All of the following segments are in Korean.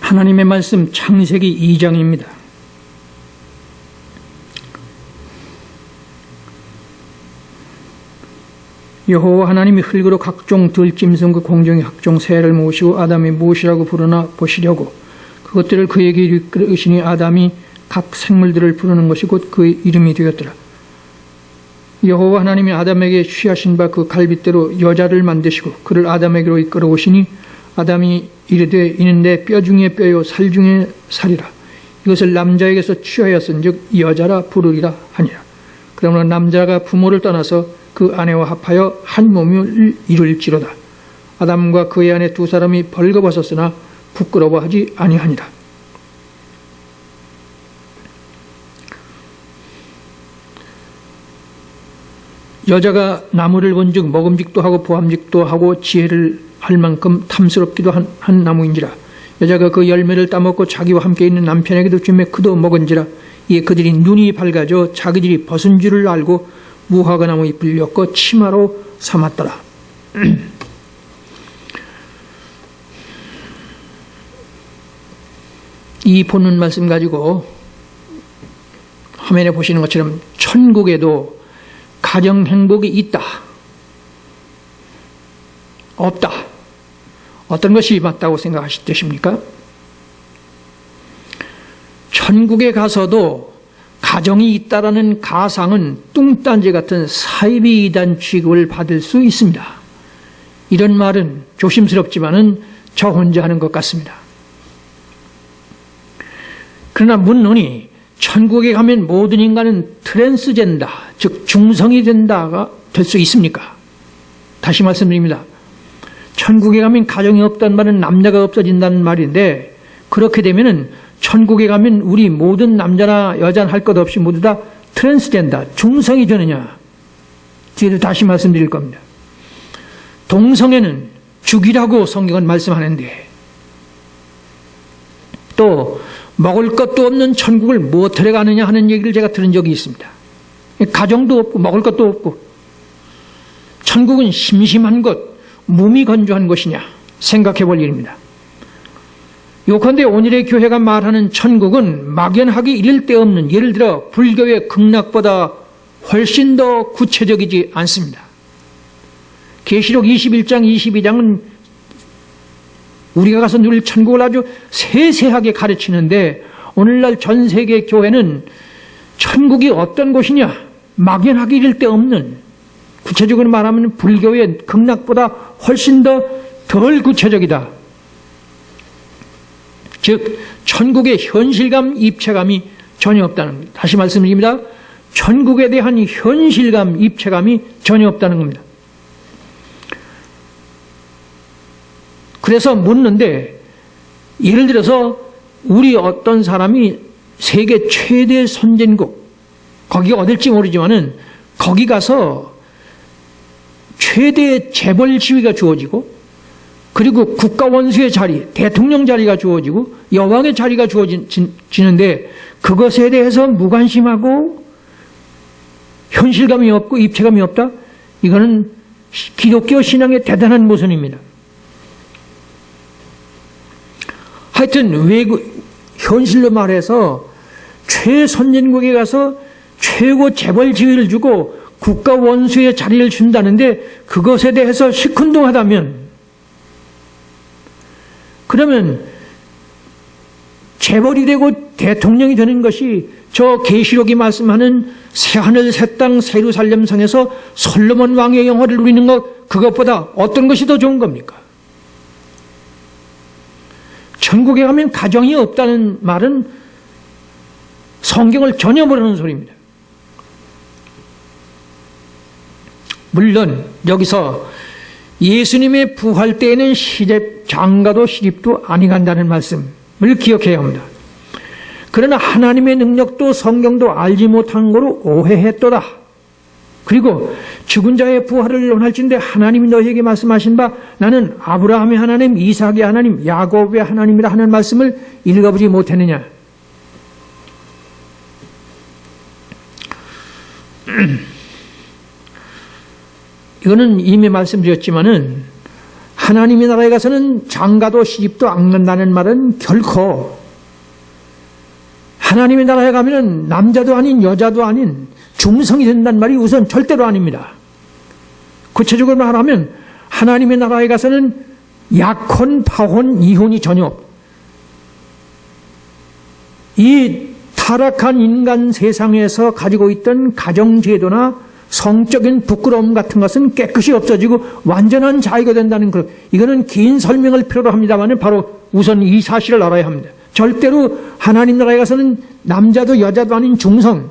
하나님의 말씀 창세기 2장입니다. 여호와 하나님이 흙으로 각종 들짐승과 공중의 각종 새를 모으시고 아담이 무엇이라고 부르나 보시려고 그것들을 그에게 이르시니 아담이 각 생물들을 부르는 것이 곧 그의 이름이 되었더라. 여호와 하나님이 아담에게 취하신 바 그 갈빗대로 여자를 만드시고 그를 아담에게로 이끌어 오시니 아담이 이르되 이는 내 뼈 중에 뼈요 살 중에 살이라. 이것을 남자에게서 취하였은즉 여자라 부르리라 하니라. 그러므로 남자가 부모를 떠나서 그 아내와 합하여 한 몸을 이룰지로다. 아담과 그의 아내 두 사람이 벌거벗었으나 부끄러워하지 아니하니라. 여자가 나무를 본즉 먹음직도 하고 보암직도 하고 지혜를 할 만큼 탐스럽기도 한 나무인지라. 여자가 그 열매를 따먹고 자기와 함께 있는 남편에게도 주매 그도 먹은지라. 이에 그들이 눈이 밝아져 자기들이 벗은 줄을 알고 무화과 나무 잎을 엮어 치마로 삼았더라. 이 본문 말씀 가지고 화면에 보시는 것처럼 천국에도 가정 행복이 있다, 없다, 어떤 것이 맞다고 생각하십니까? 천국에 가서도 가정이 있다라는 가상은 뚱딴지 같은 사이비 이단 취급을 받을 수 있습니다. 이런 말은 조심스럽지만은 저 혼자 하는 것 같습니다. 그러나 묻노니 천국에 가면 모든 인간은 트랜스젠더, 즉 중성이 된다가 될 수 있습니까? 다시 말씀드립니다. 천국에 가면 가정이 없다는 말은 남자가 없어진다는 말인데 그렇게 되면은 천국에 가면 우리 모든 남자나 여자나 할 것 없이 모두 다 트랜스젠더, 중성이 되느냐? 뒤에도 다시 말씀드릴 겁니다. 동성애는 죽이라고 성경은 말씀하는데 또 먹을 것도 없는 천국을 무엇하러 가느냐 하는 얘기를 제가 들은 적이 있습니다. 가정도 없고 먹을 것도 없고 천국은 심심한 곳, 몸이 건조한 곳이냐 생각해 볼 일입니다. 요컨대 오늘의 교회가 말하는 천국은 막연하게 이를 데 없는, 예를 들어 불교의 극락보다 훨씬 더 구체적이지 않습니다. 계시록 21장 22장은 우리가 가서 누릴 천국을 아주 세세하게 가르치는데 오늘날 전 세계 교회는 천국이 어떤 곳이냐 막연하게 이를 데 없는, 구체적으로 말하면 불교의 극락보다 훨씬 더 덜 구체적이다. 즉 천국의 현실감, 입체감이 전혀 없다는 겁니다. 다시 말씀드립니다. 천국에 대한 현실감, 입체감이 전혀 없다는 겁니다. 그래서 묻는데, 예를 들어서 우리 어떤 사람이 세계 최대 선진국, 거기가 어딜지 모르지만은 거기 가서 최대의 재벌 지위가 주어지고 그리고 국가 원수의 자리, 대통령 자리가 주어지고 여왕의 자리가 주어지는데 그것에 대해서 무관심하고 현실감이 없고 입체감이 없다? 이거는 기독교 신앙의 대단한 모순입니다. 하여튼 현실로 말해서 최선진국에 가서 최고 재벌 지위를 주고 국가 원수의 자리를 준다는데 그것에 대해서 시큰둥하다면, 그러면 재벌이 되고 대통령이 되는 것이 저 계시록이 말씀하는 새하늘 새 땅 새 예루살렘 성에서 솔로몬 왕의 영화를 누리는 것, 그것보다 어떤 것이 더 좋은 겁니까? 천국에 가면 가정이 없다는 말은 성경을 전혀 모르는 소리입니다. 물론 여기서 예수님의 부활 때에는 장가도 시집도 아니 간다는 말씀을 기억해야 합니다. 그러나 하나님의 능력도 성경도 알지 못한 거로 오해했도다. 그리고 죽은 자의 부활을 논할진대 하나님이 너희에게 말씀하신 바 나는 아브라함의 하나님, 이삭의 하나님, 야곱의 하나님이라 하는 말씀을 읽어보지 못했느냐. 이거는 이미 말씀드렸지만은 하나님의 나라에 가서는 장가도 시집도 안 간다는 말은 결코 하나님의 나라에 가면은 남자도 아닌 여자도 아닌 중성이 된다는 말이 우선 절대로 아닙니다. 구체적으로 말하면 하나님의 나라에 가서는 약혼, 파혼, 이혼이 전혀 없고 이 타락한 인간 세상에서 가지고 있던 가정제도나 성적인 부끄러움 같은 것은 깨끗이 없어지고 완전한 자유가 된다는 것. 이거는 긴 설명을 필요로 합니다만 바로 우선 이 사실을 알아야 합니다. 절대로 하나님 나라에 가서는 남자도 여자도 아닌 중성.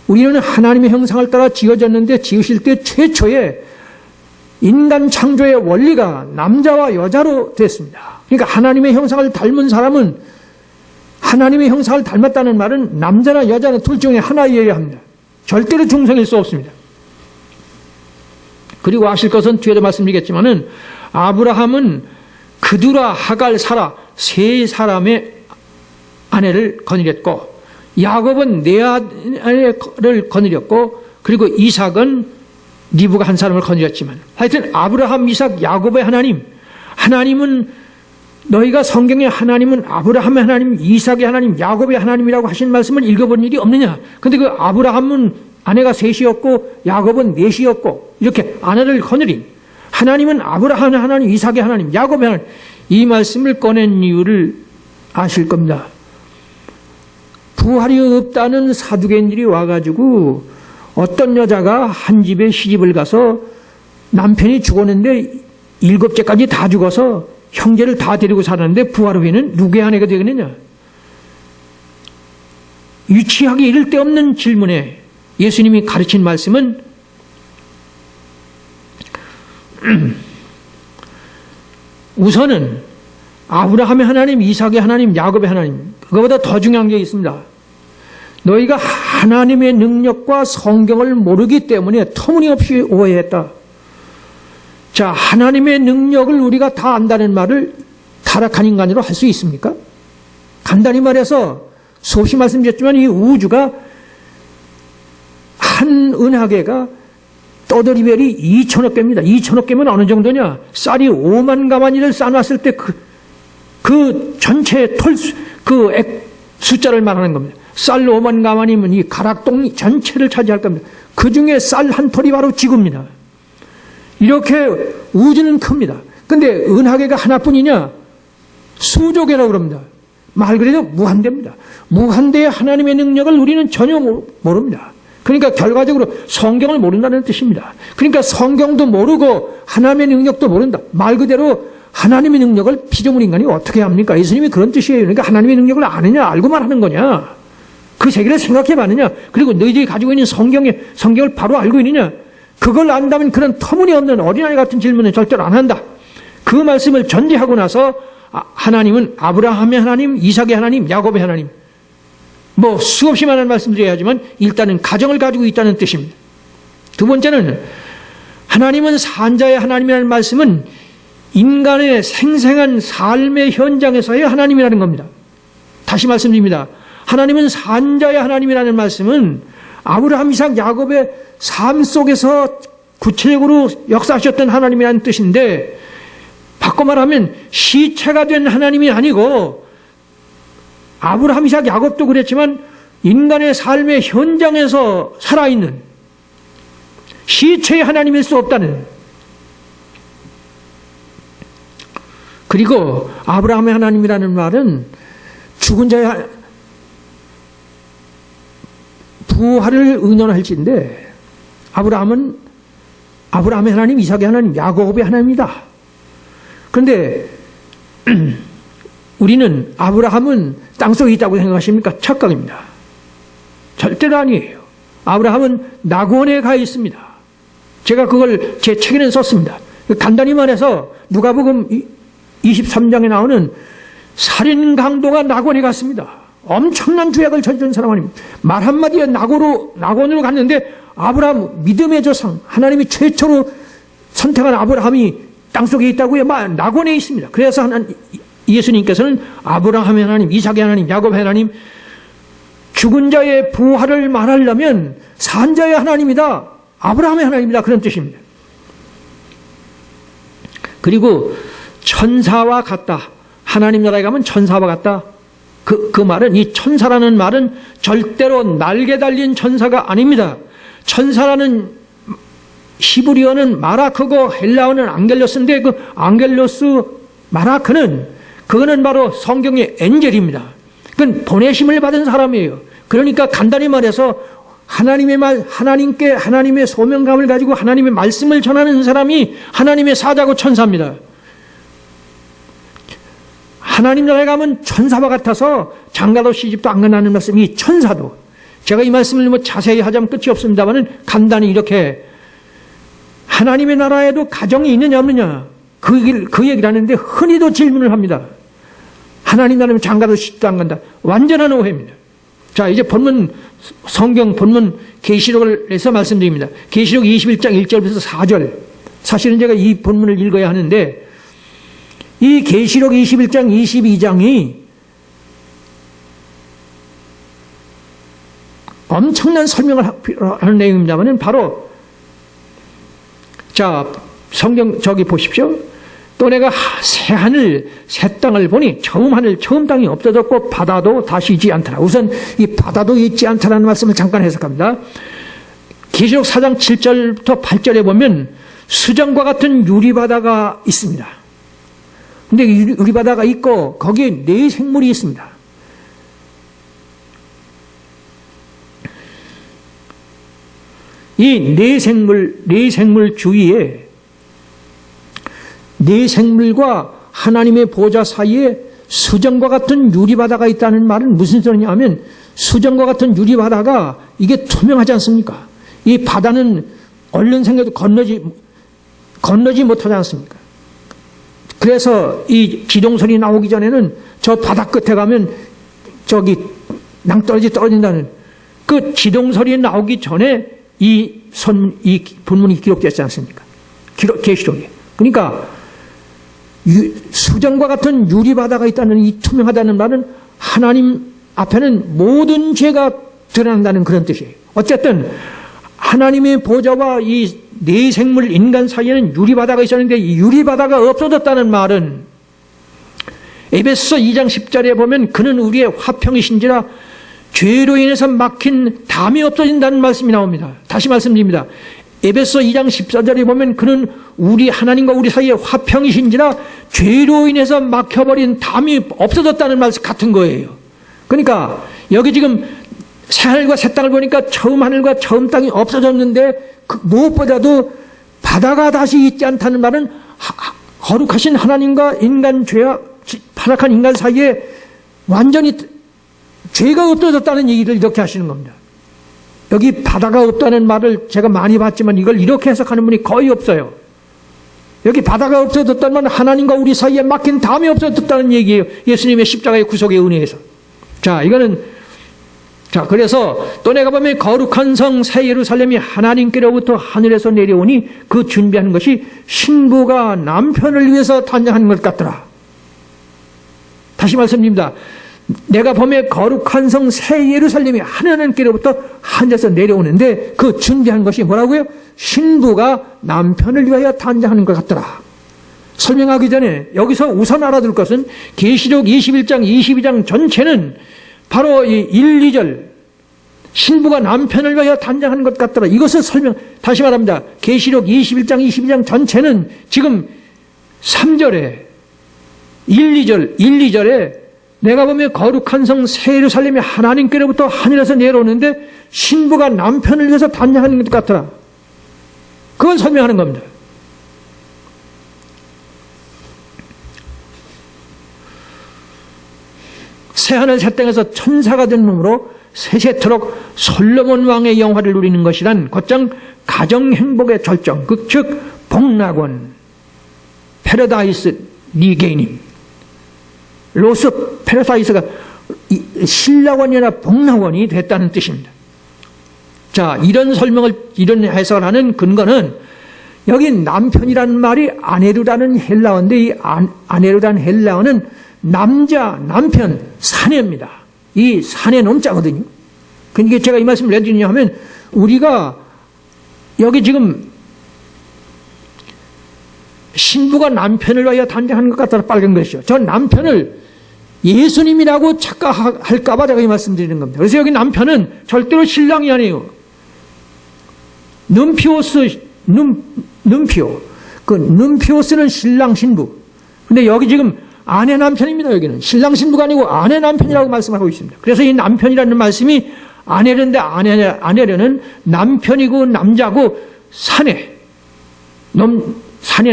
우리는 하나님의 형상을 따라 지어졌는데 지으실 때 최초의 인간 창조의 원리가 남자와 여자로 됐습니다. 그러니까 하나님의 형상을 닮은 사람은 하나님의 형상을 닮았다는 말은 남자나 여자나 둘 중에 하나이어야 합니다. 절대로 중성일 수 없습니다. 그리고 아실 것은 뒤에도 말씀드리겠지만은 아브라함은 그두라, 하갈, 사라 세 사람의 아내를 거느렸고 야곱은 네 아내를 거느렸고 그리고 이삭은 리브가 한 사람을 거느렸지만 하여튼 아브라함, 이삭, 야곱의 하나님, 하나님은 너희가 성경에 하나님은 아브라함의 하나님, 이삭의 하나님, 야곱의 하나님이라고 하신 말씀을 읽어본 일이 없느냐? 근데 그 아브라함은 아내가 셋이었고 야곱은 넷이었고 이렇게 아내를 거느린 하나님은 아브라함의 하나님, 이삭의 하나님, 야곱의 하나님 이 말씀을 꺼낸 이유를 아실 겁니다. 부활이 없다는 사두개인들이 와가지고 어떤 여자가 한 집에 시집을 가서 남편이 죽었는데 7째까지 다 죽어서 형제를 다 데리고 살았는데 부활 후에는 누구의 아내가 되겠느냐? 유치하기 이를 데 없는 질문에 예수님이 가르친 말씀은 우선은 아브라함의 하나님, 이삭의 하나님, 야곱의 하나님 그거보다 더 중요한 게 있습니다. 너희가 하나님의 능력과 성경을 모르기 때문에 터무니없이 오해했다. 자, 하나님의 능력을 우리가 다 안다는 말을 타락한 인간으로 할 수 있습니까? 간단히 말해서 수없이 말씀드렸지만 이 우주가 한 은하계가 떠돌이별이 2천억 개입니다. 2천억 개면 어느 정도냐? 쌀이 5만 가마니를 쌓아놨을 때 그 전체 숫자를 말하는 겁니다. 쌀 5만 가마니면 이 가락동 전체를 차지할 겁니다. 그 중에 쌀 한 톨이 바로 지구입니다. 이렇게 우주는 큽니다. 근데 은하계가 하나뿐이냐? 수조개라고 그럽니다. 말 그대로 무한대입니다. 무한대의 하나님의 능력을 우리는 전혀 모릅니다. 그러니까 결과적으로 성경을 모른다는 뜻입니다. 그러니까 성경도 모르고 하나님의 능력도 모른다. 말 그대로 하나님의 능력을 피조물 인간이 어떻게 합니까? 예수님이 그런 뜻이에요. 그러니까 하나님의 능력을 아느냐 알고만 하는 거냐? 그 세계를 생각해 봤느냐? 그리고 너희들이 가지고 있는 성경을 바로 알고 있느냐? 그걸 안다면 그런 터무니없는 어린아이 같은 질문은 절대로 안 한다. 그 말씀을 전제하고 나서 하나님은 아브라함의 하나님, 이삭의 하나님, 야곱의 하나님 뭐 수없이 많은 말씀드려야지만 일단은 가정을 가지고 있다는 뜻입니다. 두 번째는 하나님은 산자의 하나님이라는 말씀은 인간의 생생한 삶의 현장에서의 하나님이라는 겁니다. 다시 말씀드립니다. 하나님은 산자의 하나님이라는 말씀은 아브라함, 이삭, 야곱의 삶 속에서 구체적으로 역사하셨던 하나님이라는 뜻인데 바꿔 말하면 시체가 된 하나님이 아니고 아브라함, 이삭, 야곱도 그랬지만 인간의 삶의 현장에서 살아있는 시체의 하나님일 수 없다는. 그리고 아브라함의 하나님이라는 말은 죽은 자의 부활을 의논할지인데 아브라함의 하나님, 이삭의 하나님, 야곱의 하나님이다. 그런데 우리는 아브라함은 땅속에 있다고 생각하십니까? 착각입니다. 절대로 아니에요. 아브라함은 낙원에 가 있습니다. 제가 그걸 제 책에는 썼습니다. 간단히 말해서 누가복음 23장에 나오는 살인 강도가 낙원에 갔습니다. 엄청난 죄악을 저지른 사람 아닙니다. 말 한마디에 낙원으로 갔는데 아브라함 믿음의 조상 하나님이 최초로 선택한 아브라함이 땅속에 있다고요. 낙원에 있습니다. 그래서 예수님께서는 아브라함의 하나님, 이삭의 하나님, 야곱의 하나님 죽은 자의 부활을 말하려면 산자의 하나님이다. 아브라함의 하나님이다. 그런 뜻입니다. 그리고 천사와 같다. 하나님 나라에 가면 천사와 같다. 그 말은, 이 천사라는 말은 절대로 날개 달린 천사가 아닙니다. 천사라는 히브리어는 마라크고 헬라어는 앙겔로스인데, 그 앙겔로스 마라크는, 그거는 바로 성경의 엔젤입니다. 그건 보내심을 받은 사람이에요. 그러니까 간단히 말해서 하나님의 말, 하나님께 하나님의 소명감을 가지고 하나님의 말씀을 전하는 사람이 하나님의 사자고 천사입니다. 하나님 나라에 가면 천사와 같아서 장가도 시집도 안 간다는 말씀이 천사도. 제가 이 말씀을 뭐 자세히 하자면 끝이 없습니다만 간단히 이렇게 하나님의 나라에도 가정이 있느냐 없느냐 그 얘기를 하는데 흔히도 질문을 합니다. 하나님 나라면 장가도 시집도 안 간다. 완전한 오해입니다. 자, 이제 본문, 성경 본문 계시록을 해서 말씀드립니다. 계시록 21장 1절부터 4절. 사실은 제가 이 본문을 읽어야 하는데 이 계시록 21장 22장이 엄청난 설명을 하는 내용입니다만 바로, 자, 성경 저기 보십시오. 또 내가 새 하늘 새 땅을 보니 처음 하늘 처음 땅이 없어졌고 바다도 다시 있지 않더라. 우선 이 바다도 있지 않다라는 말씀을 잠깐 해석합니다. 계시록 4장 7절부터 8절에 보면 수정과 같은 유리바다가 있습니다. 근데 유리바다가 있고 거기에 네 생물이 있습니다. 이 네 생물 주위에 네 생물과 하나님의 보좌 사이에 수정과 같은 유리바다가 있다는 말은 무슨 소리냐 하면 수정과 같은 유리바다가 이게 투명하지 않습니까? 이 바다는 얼른 생겨도 건너지 못하지 않습니까? 그래서 이 기동선이 나오기 전에는 저 바다 끝에 가면 저기 낭떠러지 떨어진다는 그 기동선이 나오기 전에 이 본문이 기록되지 않습니까? 계시록에. 그러니까 수정과 같은 유리바다가 있다는 이 투명하다는 말은 하나님 앞에는 모든 죄가 드러난다는 그런 뜻이에요. 어쨌든 하나님의 보좌와 이 네 생물 인간 사이에는 유리바다가 있었는데 이 유리바다가 없어졌다는 말은 에베소 2장 10절에 보면 그는 우리의 화평이신지라 죄로 인해서 막힌 담이 없어진다는 말씀이 나옵니다. 다시 말씀드립니다. 에베소 2장 14절에 보면 그는 우리 하나님과 우리 사이에 화평이신지라 죄로 인해서 막혀버린 담이 없어졌다는 말씀 같은 거예요. 그러니까 여기 지금 새 하늘과 새 땅을 보니까 처음 하늘과 처음 땅이 없어졌는데 무엇보다도 바다가 다시 있지 않다는 말은 거룩하신 하나님과 인간 타락한 인간 사이에 완전히 죄가 없어졌다는 얘기를 이렇게 하시는 겁니다. 여기 바다가 없다는 말을 제가 많이 봤지만 이걸 이렇게 해석하는 분이 거의 없어요. 여기 바다가 없어졌다는 말은 하나님과 우리 사이에 막힌 담이 없어졌다는 얘기예요. 예수님의 십자가의 구속의 은혜에서. 그래서 또 내가 보면 거룩한 성 새 예루살렘이 하나님께로부터 하늘에서 내려오니 그 준비하는 것이 신부가 남편을 위해서 단장하는 것 같더라. 다시 말씀드립니다. 내가 보면 거룩한 성 새 예루살렘이 하나님께로부터 하늘에서 내려오는데 그 준비한 것이 뭐라고요? 신부가 남편을 위하여 단장하는 것 같더라. 설명하기 전에 여기서 우선 알아둘 것은 계시록 21장, 22장 전체는 바로 이 1, 2절 신부가 남편을 위하여 단장하는 것 같더라. 이것을 다시 말합니다. 계시록 21장, 22장 전체는 지금 3절에 1, 2절에 내가 보면 거룩한 성 새 예루살렘이 하나님께로부터 하늘에서 내려오는데 신부가 남편을 위해서 단장하는 것 같더라. 그걸 설명하는 겁니다. 새하늘 새 땅에서 천사가 된 몸으로 세세토록 솔로몬 왕의 영화를 누리는 것이란 곧장 가정 행복의 절정, 즉 복락원, 패러다이스 리게이닝, 로스 패러다이스가 신라원이 아니라 복락원이 됐다는 뜻입니다. 자, 이런 해석을 하는 근거는 여기 남편이라는 말이 아네르라는 헬라어인데 이 아네르라는 헬라어는 남편, 사내입니다. 이 사내 놈자거든요. 그러니까 제가 이 말씀을 왜 드리냐 하면 우리가 여기 지금 신부가 남편을 위하여 단장하는 것 같다 빨간 것이죠. 저 남편을 예수님이라고 착각할까봐 제가 이 말씀드리는 겁니다. 그래서 여기 남편은 절대로 신랑이 아니에요. num피오. 그 num피오스는 신랑 신부. 근데 여기 지금 아내 남편입니다. 여기는 신랑 신부가 아니고 아내 남편이라고 말씀하고 있습니다. 그래서 이 남편이라는 말씀이 아내인데 아내려는 남편이고 남자고 사내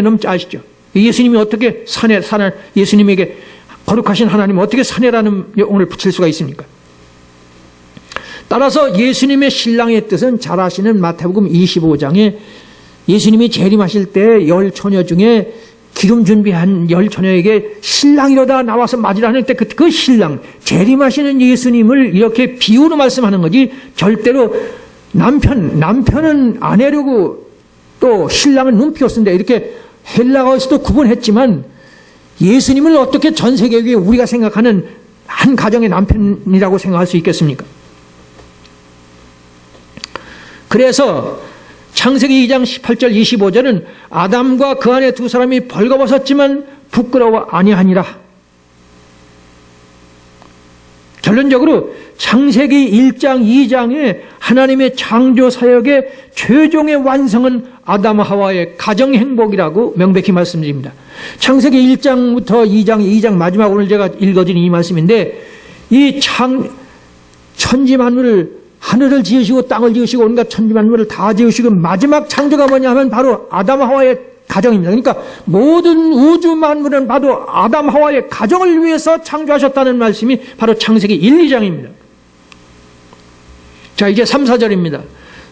넘자 아시죠? 예수님이 어떻게 사내 예수님에게 거룩하신 하나님 어떻게 사내라는 용어를 붙일 수가 있습니까? 따라서 예수님의 신랑의 뜻은 잘 아시는 마태복음 25장에 예수님이 재림하실 때 열 처녀 중에 기름 준비한 열 처녀에게 신랑이로다 나와서 맞으라 할 때 그 신랑, 재림하시는 예수님을 이렇게 비유로 말씀하는 거지 절대로 남편은 아내려고 또 신랑은 num피오스인데 이렇게 헬라어에서도 구분했지만 예수님을 어떻게 전 세계에 우리가 생각하는 한 가정의 남편이라고 생각할 수 있겠습니까? 그래서 창세기 2장 18절 25절은 아담과 그 안에 두 사람이 벌거벗었지만 부끄러워 아니하니라. 결론적으로 창세기 1장 2장에 하나님의 창조 사역의 최종의 완성은 아담 하와의 가정 행복이라고 명백히 말씀드립니다. 창세기 1장부터 2장 마지막 오늘 제가 읽어드린 이 말씀인데 이 천지 만물을 하늘을 지으시고 땅을 지으시고 온갖 천지 만물을 다 지으시고 마지막 창조가 뭐냐 하면 바로 아담 하와의 가정입니다. 그러니까 모든 우주 만물은 바로 아담 하와의 가정을 위해서 창조하셨다는 말씀이 바로 창세기 1, 2장입니다. 자, 이제 3, 4절입니다.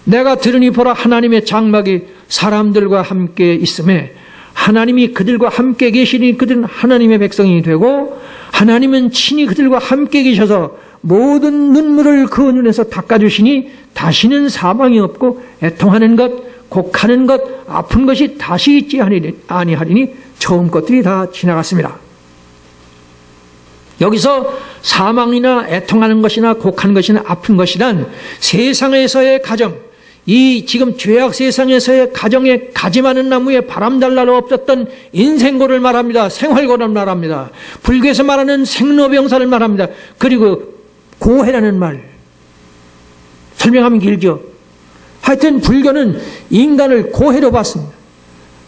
내가 들으니 보라 하나님의 장막이 사람들과 함께 있음에 하나님이 그들과 함께 계시니 그들은 하나님의 백성이 되고 하나님은 친히 그들과 함께 계셔서 모든 눈물을 그 눈에서 닦아주시니 다시는 사망이 없고 애통하는 것, 곡하는 것, 아픈 것이 다시 있지 아니하리니 처음 것들이 다 지나갔습니다. 여기서 사망이나 애통하는 것이나 곡하는 것이나 아픈 것이란 세상에서의 가정, 이 지금 죄악 세상에서의 가정에 가지 많은 나무에 바람달 날 없었던 인생고를 말합니다. 생활고를 말합니다. 불교에서 말하는 생로병사를 말합니다. 그리고 고해라는 말 설명하면 길죠. 하여튼 불교는 인간을 고해로 봤습니다.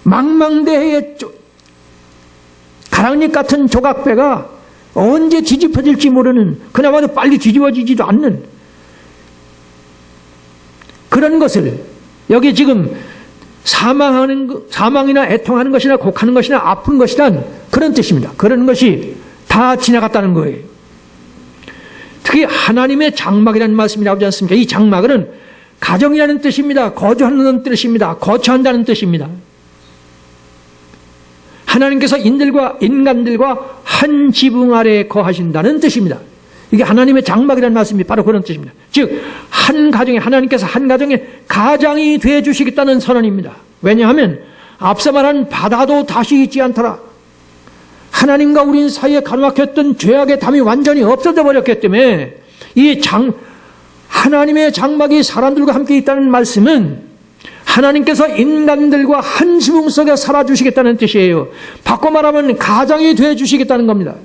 망망대해의 가랑잎 같은 조각배가 언제 뒤집어질지 모르는, 그나마도 빨리 뒤집어지지도 않는 그런 것을 여기 지금 사망이나 애통하는 것이나 곡하는 것이나 아픈 것이란 그런 뜻입니다. 그런 것이 다 지나갔다는 거예요. 특히 하나님의 장막이라는 말씀이 나오지 않습니까? 이 장막은 가정이라는 뜻입니다. 거주하는 뜻입니다. 거처한다는 뜻입니다. 하나님께서 인간들과 한 지붕 아래에 거하신다는 뜻입니다. 이게 하나님의 장막이라는 말씀이 바로 그런 뜻입니다. 즉 한 가정에 하나님께서 한 가정에 가장이 되어 주시겠다는 선언입니다. 왜냐하면 앞서 말한 바다도 다시 있지 않더라. 하나님과 우리 사이에 가로막혔던 죄악의 담이 완전히 없어져 버렸기 때문에 이 하나님의 장막이 사람들과 함께 있다는 말씀은 하나님께서 인간들과 한 지붕 속에 살아주시겠다는 뜻이에요. 바꿔 말하면 가장이 되어 주시겠다는 겁니다.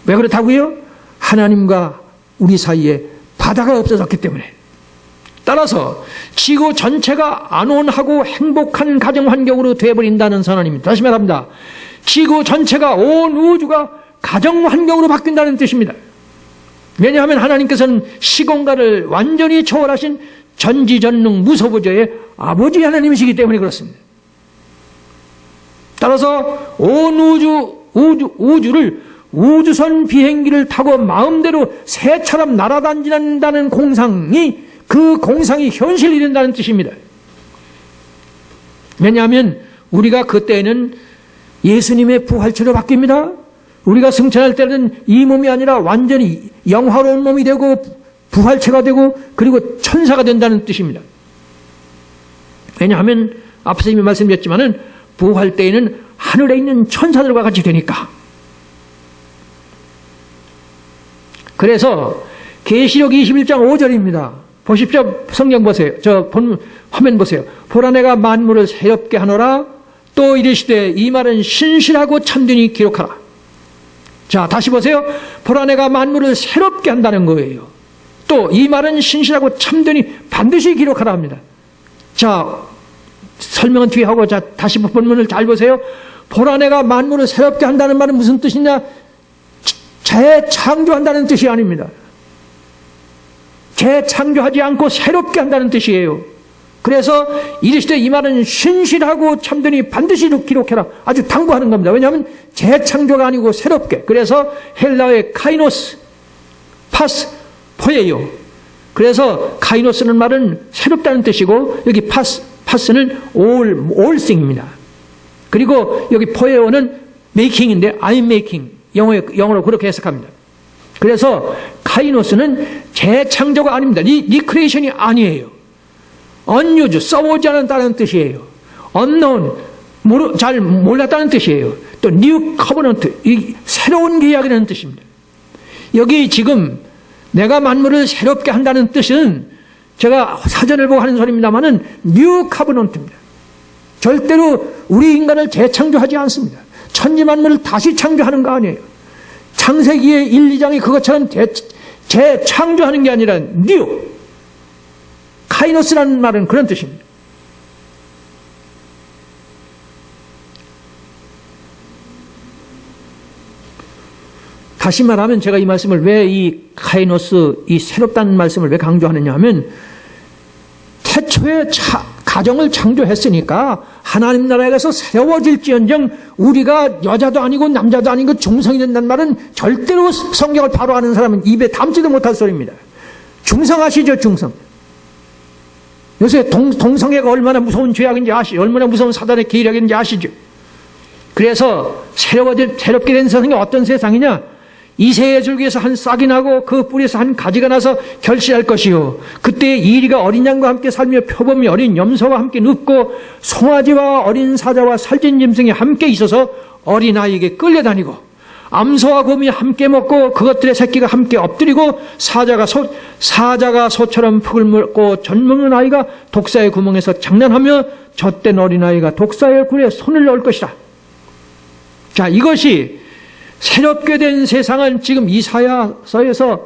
왜 그렇다고요? 하나님과 우리 사이에 바다가 없어졌기 때문에. 따라서 지구 전체가 안온하고 행복한 가정 환경으로 되어버린다는 선언입니다. 다시 말합니다. 지구 전체가 온 우주가 가정 환경으로 바뀐다는 뜻입니다. 왜냐하면 하나님께서는 시공간을 완전히 초월하신 전지전능 무소부재의 아버지 하나님이시기 때문에 그렇습니다. 따라서 온 우주를 우주선 비행기를 타고 마음대로 새처럼 날아다닌다는 공상이 그 공상이 현실이 된다는 뜻입니다. 왜냐하면 우리가 그때는 예수님의 부활체로 바뀝니다. 우리가 승천할 때는 이 몸이 아니라 완전히 영화로운 몸이 되고 부활체가 되고 그리고 천사가 된다는 뜻입니다. 왜냐하면 앞서 이미 말씀드렸지만은 부활 때에는 하늘에 있는 천사들과 같이 되니까. 그래서 계시록 21장 5절입니다. 보십시오. 성경 보세요. 저 화면 보세요. 보라 내가 만물을 새롭게 하노라. 또 이르시되 이 말은 신실하고 참되니 기록하라. 자, 다시 보세요. 보라 내가 만물을 새롭게 한다는 거예요. 또 이 말은 신실하고 참되니 반드시 기록하라 합니다. 자, 설명은 뒤에 하고, 자, 다시 본문을 잘 보세요. 보라 내가 만물을 새롭게 한다는 말은 무슨 뜻이냐? 재창조한다는 뜻이 아닙니다. 재창조하지 않고 새롭게 한다는 뜻이에요. 그래서 이르시되 이 말은 신실하고 참되니 반드시 기록해라. 아주 당부하는 겁니다. 왜냐하면 재창조가 아니고 새롭게. 그래서 헬라어의 카이노스, 파스, 포예요. 그래서 카이노스는 말은 새롭다는 뜻이고, 여기 파스는 올생입니다. 그리고 여기 포에오는 메이킹인데 I'm making, 영어로 그렇게 해석합니다. 그래서 카이노스는 재창조가 아닙니다. 리크리에이션이 아니에요. unused, 써보지 않았다는 뜻이에요. unknown, 잘 몰랐다는 뜻이에요. 또 new covenant, 새로운 계약이라는 뜻입니다. 여기 지금 내가 만물을 새롭게 한다는 뜻은 제가 사전을 보고 하는 소리입니다만은 뉴 카버넌트입니다. 절대로 우리 인간을 재창조하지 않습니다. 천지 만물을 다시 창조하는 거 아니에요. 창세기의 1, 2장이 그것처럼 재창조하는 게 아니라 뉴. 카이노스라는 말은 그런 뜻입니다. 다시 말하면 제가 이 말씀을 왜 이 카이노스, 이 새롭다는 말씀을 왜 강조하느냐 하면 태초에 가정을 창조했으니까 하나님 나라에서 새로워질지언정 우리가 여자도 아니고 남자도 아니고 중성이 된다는 말은 절대로 성경을 바로 아는 사람은 입에 담지도 못할 소리입니다. 중성하시죠, 중성. 요새 동성애가 얼마나 무서운 죄악인지 아시죠? 얼마나 무서운 사단의 계략인지 아시죠? 그래서 새롭게 된 세상이 어떤 세상이냐? 이새의 줄기에서 한 싹이 나고 그 뿌리에서 한 가지가 나서 결실할 것이요. 그때 이리가 어린 양과 함께 살며 표범이 어린 염소와 함께 눕고 송아지와 어린 사자와 살찐 짐승이 함께 있어서 어린아이에게 끌려다니고 암소와 곰이 함께 먹고 그것들의 새끼가 함께 엎드리고 사자가 소처럼 푹을 먹고 젖먹는 아이가 독사의 구멍에서 장난하며 젖된 어린아이가 독사의 굴에 손을 넣을 것이다. 자, 이것이 새롭게 된 세상은 지금 이사야서에서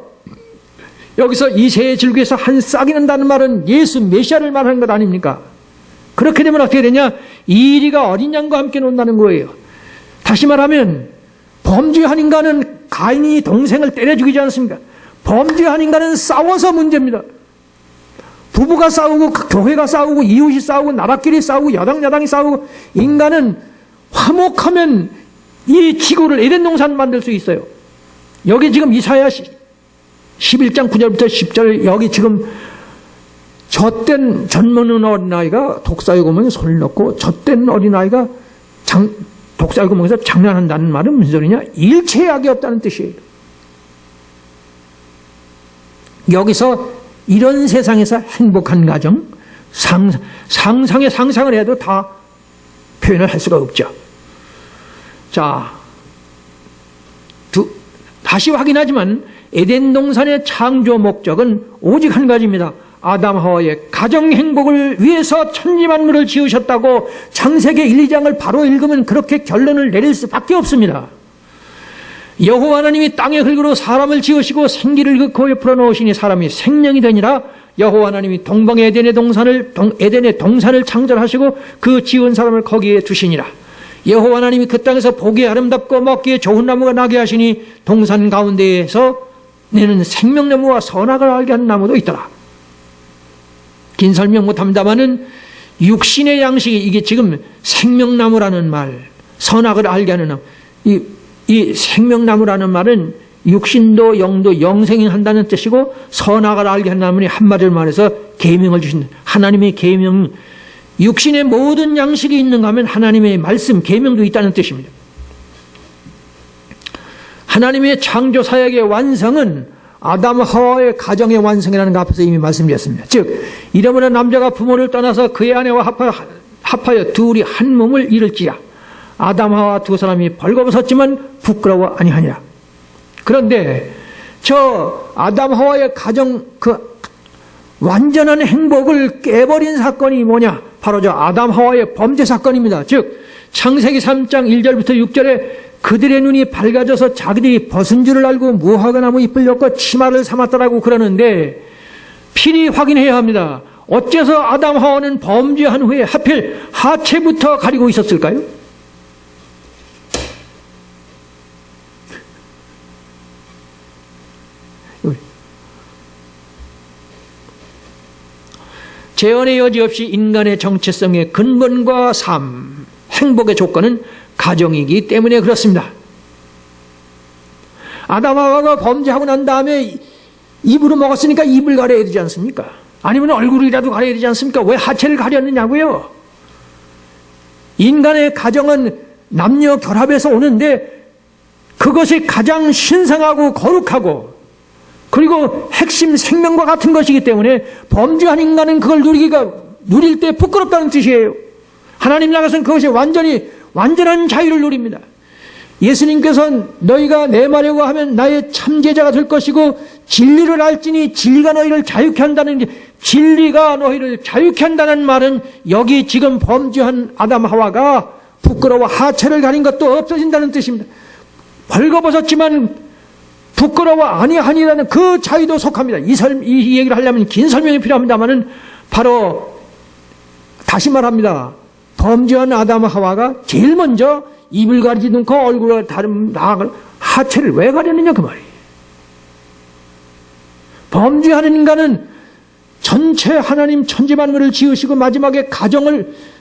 여기서 이새의 줄기에서 한 싹이 난다는 말은 예수 메시아를 말하는 것 아닙니까? 그렇게 되면 어떻게 되냐? 이리가 어린 양과 함께 논다는 거예요. 다시 말하면 범죄한 인간은 가인이 동생을 때려 죽이지 않습니까? 범죄한 인간은 싸워서 문제입니다. 부부가 싸우고 교회가 싸우고 이웃이 싸우고 나라끼리 싸우고 여당이 싸우고 인간은 화목하면 이 지구를 에덴 동산 만들 수 있어요. 여기 지금 이사야 11장 9절부터 10절 여기 지금 젖된 젖먹는 어린아이가 독사의 구멍에 손을 넣고 젖된 어린아이가 독사의 구멍에서 장난한다는 말은 무슨 소리냐? 일체의 악이 없다는 뜻이에요. 여기서 이런 세상에서 행복한 가정, 상상의 상상을 해도 다 표현을 할 수가 없죠. 자, 다시 확인하지만 에덴 동산의 창조 목적은 오직 한 가지입니다. 아담 하와의 가정 행복을 위해서 천지 만물을 지으셨다고 창세기 1, 2장을 바로 읽으면 그렇게 결론을 내릴 수밖에 없습니다. 여호와 하나님이 땅의 흙으로 사람을 지으시고 생기를 그 코에 풀어놓으시니 사람이 생명이 되니라. 여호와 하나님이 동방의 에덴의 동산을 창조하시고 그 지은 사람을 거기에 두시니라. 여호와 하나님이 그 땅에서 보기에 아름답고 먹기에 좋은 나무가 나게 하시니 동산 가운데에서 내는 생명나무와 선악을 알게 하는 나무도 있더라. 긴 설명 못합니다마는 육신의 양식이 이게 지금 생명나무라는 말, 선악을 알게 하는 나무, 이 생명나무라는 말은 육신도 영도 영생이 한다는 뜻이고 선악을 알게 하는 나무니 한마디로 말해서 계명을 주신 하나님의 계명, 육신의 모든 양식이 있는가 하면 하나님의 말씀, 계명도 있다는 뜻입니다. 하나님의 창조 사역의 완성은 아담 하와의 가정의 완성이라는 거 앞에서 이미 말씀드렸습니다. 즉 이러므로 남자가 부모를 떠나서 그의 아내와 합하여 둘이 한 몸을 이룰지라. 아담 하와 두 사람이 벌거벗었지만 부끄러워 아니하니라. 그런데 저 아담 하와의 가정 완전한 행복을 깨버린 사건이 뭐냐? 바로 저 아담 하와의 범죄 사건입니다. 즉 창세기 3장 1절부터 6절에 그들의 눈이 밝아져서 자기들이 벗은 줄을 알고 무화과 나무 잎을 엮어 치마를 삼았더라고 그러는데 필히 확인해야 합니다. 어째서 아담 하와는 범죄한 후에 하필 하체부터 가리고 있었을까요? 재혼의 여지 없이 인간의 정체성의 근본과 삶, 행복의 조건은 가정이기 때문에 그렇습니다. 아담 하와가 범죄하고 난 다음에 입으로 먹었으니까 입을 가려야 되지 않습니까? 아니면 얼굴이라도 가려야 되지 않습니까? 왜 하체를 가렸느냐고요? 인간의 가정은 남녀 결합에서 오는데 그것이 가장 신성하고 거룩하고 그리고 핵심 생명과 같은 것이기 때문에 범죄한 인간은 그걸 누릴 때 부끄럽다는 뜻이에요. 하나님 나라에서는 그것이 완전한 자유를 누립니다. 예수님께서는 너희가 내 말이라고 하면 나의 참제자가 될 것이고 진리를 알지니 진리가 너희를 자유케 한다는 게 진리가 너희를 자유케 한다는 말은 여기 지금 범죄한 아담 하와가 부끄러워 하체를 가린 것도 없어진다는 뜻입니다. 벌거벗었지만 부끄러워 아니하니라는 그 자유도 속합니다. 이 얘기를 하려면 긴 설명이 필요합니다만은 바로 다시 말합니다. 범죄한 아담 하와가 제일 먼저 입을 가리지 않고 얼굴을 다른 하체를 왜 가렸느냐 그 말이에요. 범죄하는 인간은 전체 하나님 천지만물을 지으시고 마지막에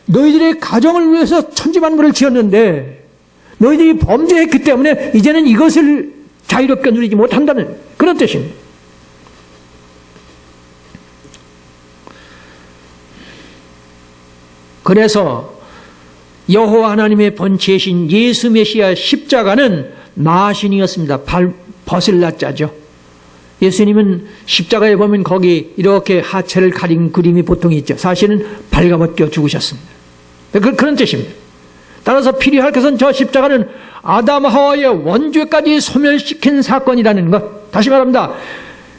너희들의 가정을 위해서 천지만물을 지었는데 너희들이 범죄했기 때문에 이제는 이것을 자유롭게 누리지 못한다는 그런 뜻입니다. 그래서 여호와 하나님의 번제신 예수 메시아 십자가는 나신이었습니다. 벗을 나자죠. 예수님은 십자가에 보면 거기 이렇게 하체를 가린 그림이 보통 있죠. 사실은 발가벗겨 죽으셨습니다. 그런 뜻입니다. 따라서 필요할 것은 저 십자가는 아담 하와의 원죄까지 소멸시킨 사건이라는 것. 다시 말합니다.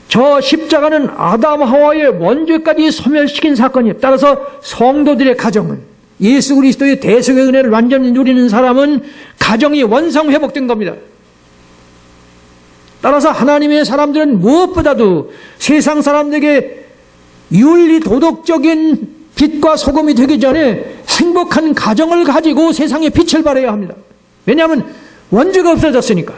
저 십자가는 아담 하와의 원죄까지 소멸시킨 사건이에요. 따라서 성도들의 가정은 예수 그리스도의 대속의 은혜를 완전히 누리는 사람은 가정이 원상 회복된 겁니다. 따라서 하나님의 사람들은 무엇보다도 세상 사람들에게 윤리 도덕적인 빛과 소금이 되기 전에 행복한 가정을 가지고 세상에 빛을 발해야 합니다. 왜냐하면 원죄가 없어졌으니까.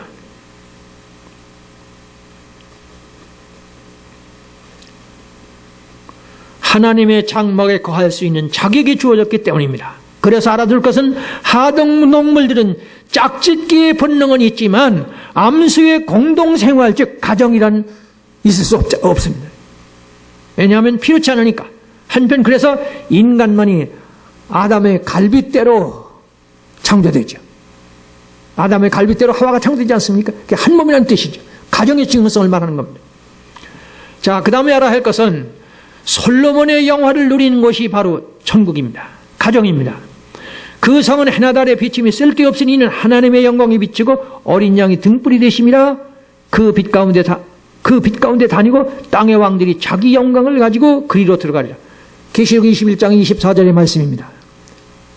하나님의 장막에 거할 수 있는 자격이 주어졌기 때문입니다. 그래서 알아둘 것은 하등동물들은 짝짓기의 본능은 있지만 암수의 공동생활 즉 가정이란 있을 수 없습니다. 왜냐하면 필요치 않으니까. 한편 그래서 인간만이 아담의 갈빗대로 창조되죠. 아담의 갈빗대로 하와가 창조되지 않습니까? 그게 한 몸이라는 뜻이죠. 가정의 중요성을 말하는 겁니다. 자, 그 다음에 알아야 할 것은 솔로몬의 영화를 누리는 것이 바로 천국입니다. 가정입니다. 그 성은 해나 달의 비침이 쓸데없으니 이는 하나님의 영광이 비치고 어린 양이 등불이 되심이라. 그 빛 가운데 다니고 땅의 왕들이 자기 영광을 가지고 그리로 들어가리라. 계시록 21장 24절의 말씀입니다.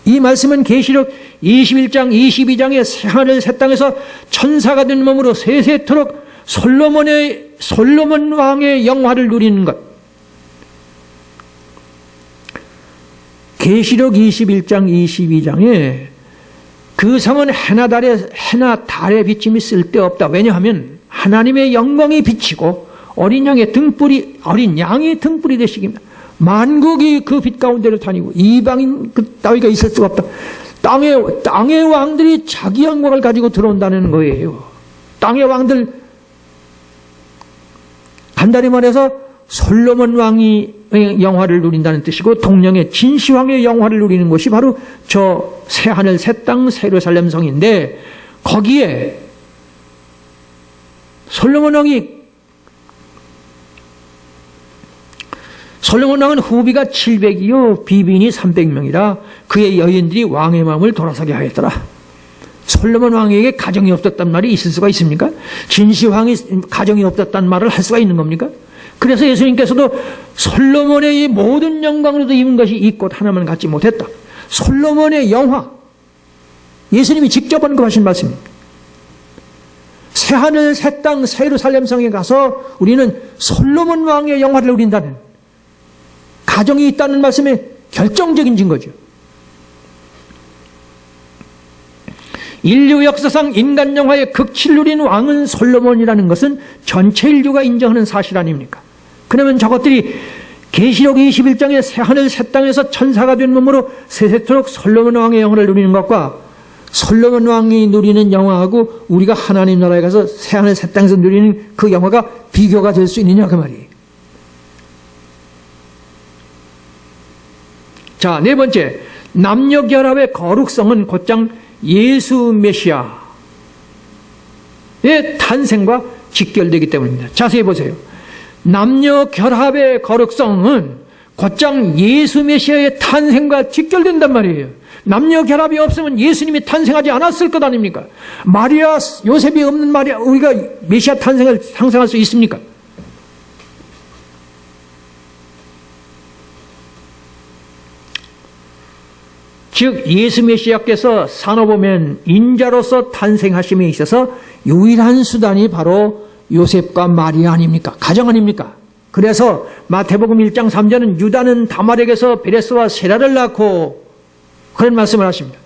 이 말씀은 계시록 21장 22장의 새하늘 새 땅에서 천사가 된 몸으로 세세토록 솔로몬 왕의 영화를 누리는 것. 계시록 21장 22장에 그 성은 해나 달의 비침이 쓸데없다. 왜냐하면 하나님의 영광이 비치고 어린 양의 등불이 되시기입니다. 만국이 그 빛 가운데로 다니고 이방인 그 따위가 있을 수가 없다. 땅의 왕들이 자기 영광을 가지고 들어온다는 거예요. 땅의 왕들, 간단히 말해서 솔로몬 왕이 영화를 누린다는 뜻이고 동령의 진시황의 영화를 누리는 것이 바로 저 새하늘 새땅 예루살렘 성인데 거기에 솔로몬 왕은 후비가 700이요 비빈이 300명이라 그의 여인들이 왕의 마음을 돌아서게 하였더라. 솔로몬 왕에게 가정이 없었단 말이 있을 수가 있습니까? 진시황이 가정이 없었단 말을 할 수가 있는 겁니까? 그래서 예수님께서도 솔로몬의 이 모든 영광으로도 입은 것이 이 꽃 하나만 갖지 못했다. 솔로몬의 영화, 예수님이 직접 언급하신 말씀입니다. 새하늘, 새 땅, 새 예루살렘 성에 가서 우리는 솔로몬 왕의 영화를 누린다는 가정이 있다는 말씀의 결정적인 증거죠. 인류 역사상 인간 영화의 극치를 누린 왕은 솔로몬이라는 것은 전체 인류가 인정하는 사실 아닙니까? 그러면 저것들이 계시록 21장의 새하늘 새 땅에서 천사가 된 몸으로 세세토록 솔로몬 왕의 영화를 누리는 것과 솔로몬 왕이 누리는 영화하고 우리가 하나님 나라에 가서 새하늘 새 땅에서 누리는 그 영화가 비교가 될 수 있느냐 그 말이에요. 자, 네 번째, 남녀 결합의 거룩성은 곧장 예수 메시아의 탄생과 직결되기 때문입니다. 자세히 보세요. 남녀 결합의 거룩성은 곧장 예수 메시아의 탄생과 직결된단 말이에요. 남녀 결합이 없으면 예수님이 탄생하지 않았을 것 아닙니까? 마리아, 요셉이 없는 마리아, 우리가 메시아 탄생을 상상할 수 있습니까? 즉 예수 메시아께서 산업오면 인자로서 탄생하심에 있어서 유일한 수단이 바로 요셉과 마리아 아닙니까? 가정 아닙니까? 그래서 마태복음 1장 3절은 유다는 다말에게서 베레스와 세라를 낳고 그런 말씀을 하십니다.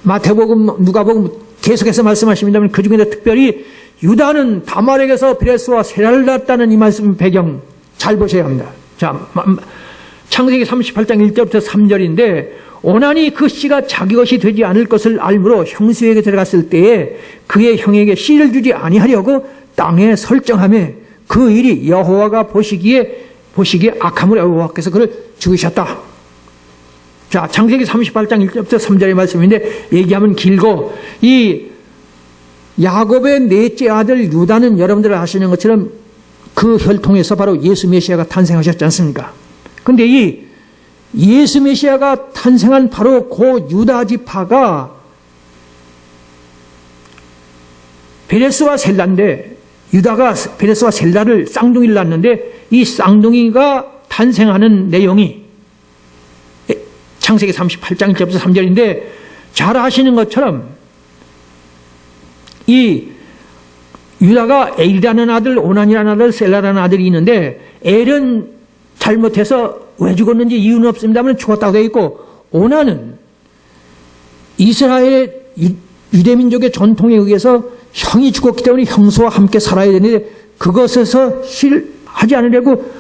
마태복음, 누가복음 계속해서 말씀하십니다만 그 중에 특별히 유다는 다말에게서 베레스와 세라를 낳았다는 이 말씀 배경 잘 보셔야 합니다. 자, 창세기 38장 1절부터 3절인데 오나니 그 씨가 자기 것이 되지 않을 것을 알므로 형수에게 들어갔을 때에 그의 형에게 씨를 주지 아니하려고 땅에 설정하며 그 일이 여호와가 보시기에 악함으로 여호와께서 그를 죽이셨다. 자, 창세기 38장 1절부터 3절의 말씀인데 얘기하면 길고 이 야곱의 넷째 아들 유다는 여러분들 아시는 것처럼 그 혈통에서 바로 예수 메시아가 탄생하셨지 않습니까? 근데 이 예수 메시아가 탄생한 바로 그 유다 지파가 베레스와 셀라인데 유다가 베레스와 셀라를 쌍둥이를 낳았는데 이 쌍둥이가 탄생하는 내용이 창세기 38장 1절부터 3절인데 잘 아시는 것처럼 이 유다가 엘이라는 아들, 오난이라는 아들, 셀라라는 아들이 있는데 엘은 잘못해서 왜 죽었는지 이유는 없습니다만 죽었다고 되어 있고 오난은 이스라엘 유대민족의 전통에 의해서 형이 죽었기 때문에 형수와 함께 살아야 되는데 그것에서 하지 않으려고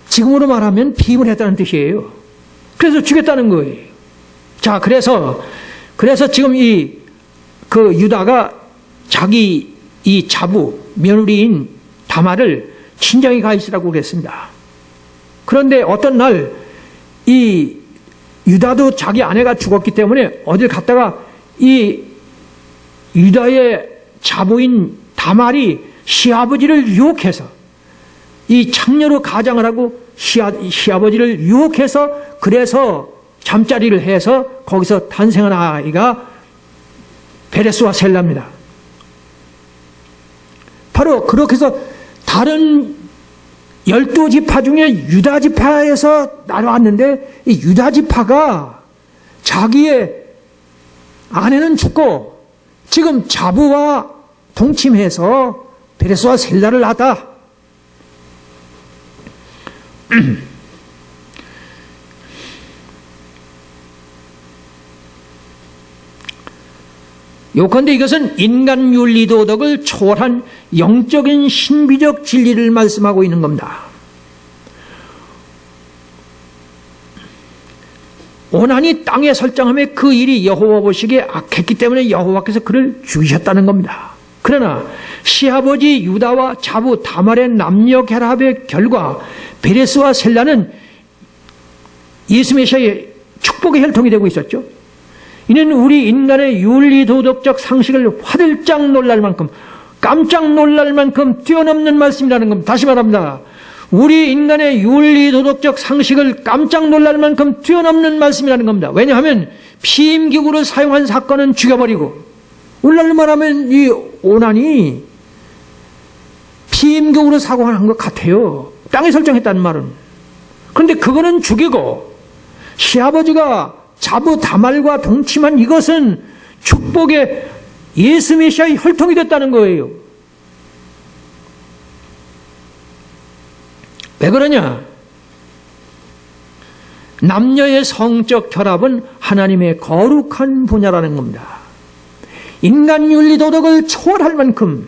지금으로 말하면 피임을 했다는 뜻이에요. 그래서 죽였다는 거예요. 자, 그래서 지금 그 유다가 자기 이 자부, 며느리인 다말을 친정에 가 있으라고 그랬습니다. 그런데 어떤 날 이 유다도 자기 아내가 죽었기 때문에 어딜 갔다가 이 유다의 자부인 다말이 시아버지를 유혹해서 이 창녀로 가장을 하고 시아버지를 유혹해서 그래서 잠자리를 해서 거기서 탄생한 아이가 베레스와 셀라입니다. 바로 그렇게 해서 다른 12지파 중에 유다지파에서 나왔는데 이 유다지파가 자기의 아내는 죽고 지금 자부와 동침해서 베레스와 셀라를 낳았다. 요컨대 이것은 인간 윤리 도덕을 초월한 영적인 신비적 진리를 말씀하고 있는 겁니다. 오난이 땅에 설정함에 그 일이 여호와 보시기에 악했기 때문에 여호와께서 그를 죽이셨다는 겁니다. 그러나 시아버지 유다와 자부 다말의 남녀 결합의 결과 베레스와 셀라는 예수 메시아의 축복의 혈통이 되고 있었죠. 이는 우리 인간의 윤리도덕적 상식을 화들짝 놀랄 만큼 깜짝 놀랄 만큼 뛰어넘는 말씀이라는 겁니다. 다시 말합니다. 우리 인간의 윤리도덕적 상식을 깜짝 놀랄 만큼 뛰어넘는 말씀이라는 겁니다. 왜냐하면 피임기구를 사용한 사건은 죽여버리고 오늘날로 말하면 이 오난이 피임경으로 사고한 것 같아요. 땅에 설정했다는 말은. 그런데 그거는 죽이고 시아버지가 자부 다말과 동침한 이것은 축복의 예수 메시아의 혈통이 됐다는 거예요. 왜 그러냐? 남녀의 성적 결합은 하나님의 거룩한 분야라는 겁니다. 인간 윤리 도덕을 초월할 만큼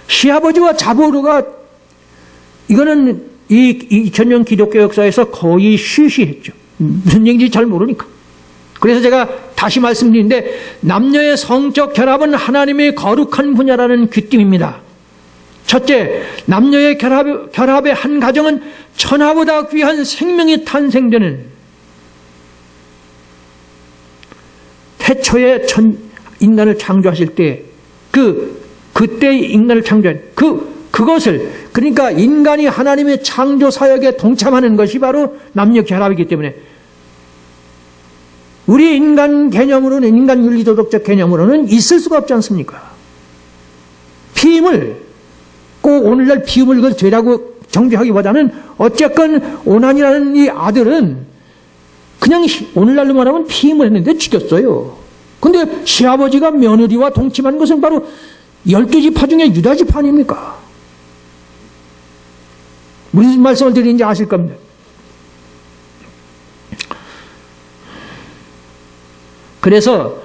시아버지와 자부가 이거는 이 2000년 기독교 역사에서 거의 쉬쉬했죠. 무슨 얘기인지 잘 모르니까. 그래서 제가 다시 말씀드리는데 남녀의 성적 결합은 하나님의 거룩한 분야라는 귀띔입니다. 첫째, 남녀의 결합의 한 가정은 천하보다 귀한 생명이 탄생되는 태초에 인간을 창조하실 때 그때 인간을 창조한 그것을 그러니까 인간이 하나님의 창조 사역에 동참하는 것이 바로 남녀 결합이기 때문에 우리 인간 개념으로는 인간 윤리도덕적 개념으로는 있을 수가 없지 않습니까? 피임을 꼭 오늘날 피임을 그걸 죄라고 정죄하기보다는 어쨌건 오난이라는 이 아들은 그냥 오늘날로 말하면 피임을 했는데 죽였어요. 근데 시아버지가 며느리와 동침한 것은 바로 12지파 중에 유다지파 아닙니까? 무슨 말씀을 드리는지 아실 겁니다. 그래서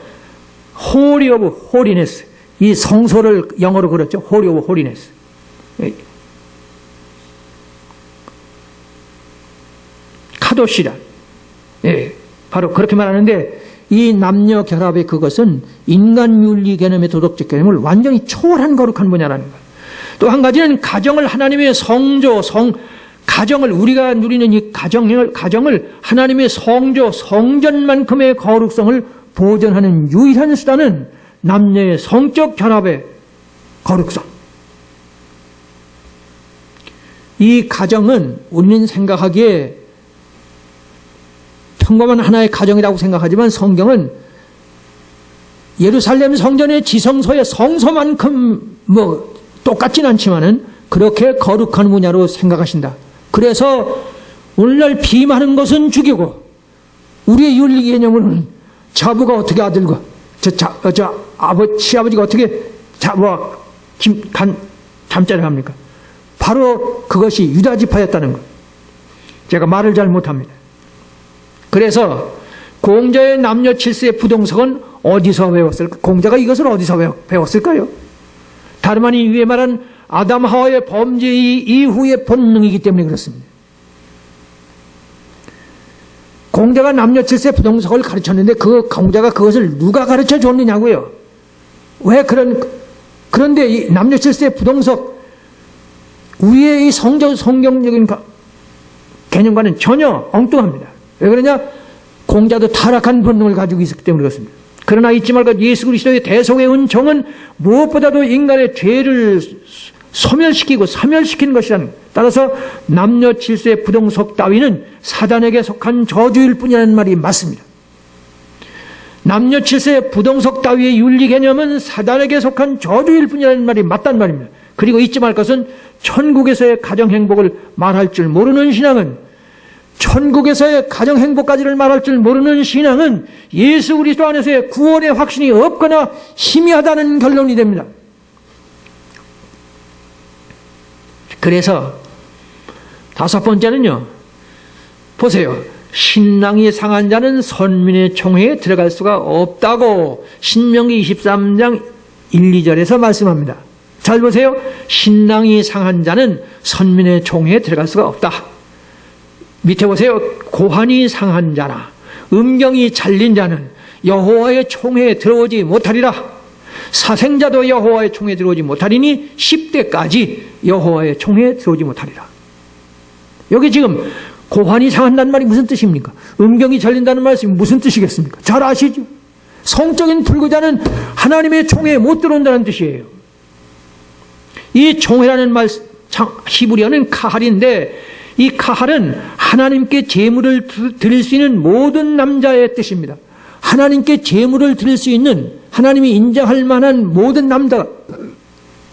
Holy of Holiness, 이 성소를 영어로 그렸죠. Holy of Holiness. 카도시라. 예, 바로 그렇게 말하는데 이 남녀 결합의 그것은 인간 윤리 개념의 도덕적 개념을 완전히 초월한 거룩한 분야라는 거예요. 또 한 가지는 가정을 하나님의 성조, 가정을 우리가 누리는 이 가정을 하나님의 성조, 성전만큼의 거룩성을 보존하는 유일한 수단은 남녀의 성적 결합의 거룩성. 이 가정은 우리는 생각하기에 평범한 하나의 가정이라고 생각하지만 성경은 예루살렘 성전의 지성소의 성소만큼 똑같진 않지만은 그렇게 거룩한 분야로 생각하신다. 그래서 오늘날 비임하는 것은 죽이고 우리의 윤리 개념으로는 자부가 어떻게 아들과 시아버지가 어떻게 자부와 잠자를 합니까? 바로 그것이 유다지파였다는 것. 제가 말을 잘 못합니다. 그래서 공자의 남녀 칠세의 부동석은 어디서 배웠을까? 공자가 이것을 어디서 배웠을까요? 다름 아닌 위에 말한 아담 하와의 범죄 이후의 본능이기 때문에 그렇습니다. 공자가 남녀 칠세 부동석을 가르쳤는데 공자가 그것을 누가 가르쳐 줬느냐고요? 왜 그런데 이 남녀 칠세 부동석 위에 이 성경적인 개념과는 전혀 엉뚱합니다. 왜 그러냐? 공자도 타락한 본능을 가지고 있었기 때문에 그렇습니다. 그러나 잊지 말고 예수 그리스도의 대속의 은총은 무엇보다도 인간의 죄를 소멸시키고 사멸시키는 것이라는 것. 따라서 남녀 칠세 부동석 따위는 사단에게 속한 저주일 뿐이라는 말이 맞습니다. 남녀 칠세 부동석 따위의 윤리 개념은 사단에게 속한 저주일 뿐이라는 말이 맞단 말입니다. 그리고 잊지 말 것은 천국에서의 가정 행복을 말할 줄 모르는 신앙은 천국에서의 가정 행복까지를 말할 줄 모르는 신앙은 예수 그리스도 안에서의 구원의 확신이 없거나 희미하다는 결론이 됩니다. 그래서 다섯 번째는요. 보세요. 신랑이 상한 자는 선민의 총회에 들어갈 수가 없다고 신명기 23장 1, 2절에서 말씀합니다. 잘 보세요. 신랑이 상한 자는 선민의 총회에 들어갈 수가 없다. 밑에 보세요. 고환이 상한 자나 음경이 잘린 자는 여호와의 총회에 들어오지 못하리라. 사생자도 여호와의 총회에 들어오지 못하리니 10대까지 여호와의 총회에 들어오지 못하리라. 여기 지금 고환이 상한다는 말이 무슨 뜻입니까? 음경이 잘린다는 말씀이 무슨 뜻이겠습니까? 잘 아시죠? 성적인 불구자는 하나님의 총회에 못 들어온다는 뜻이에요. 이 총회라는 말 히브리어는 카할인데 이 카할은 하나님께 제물을 드릴 수 있는 모든 남자의 뜻입니다. 하나님께 제물을 드릴 수 있는 하나님이 인정할 만한 모든 남자의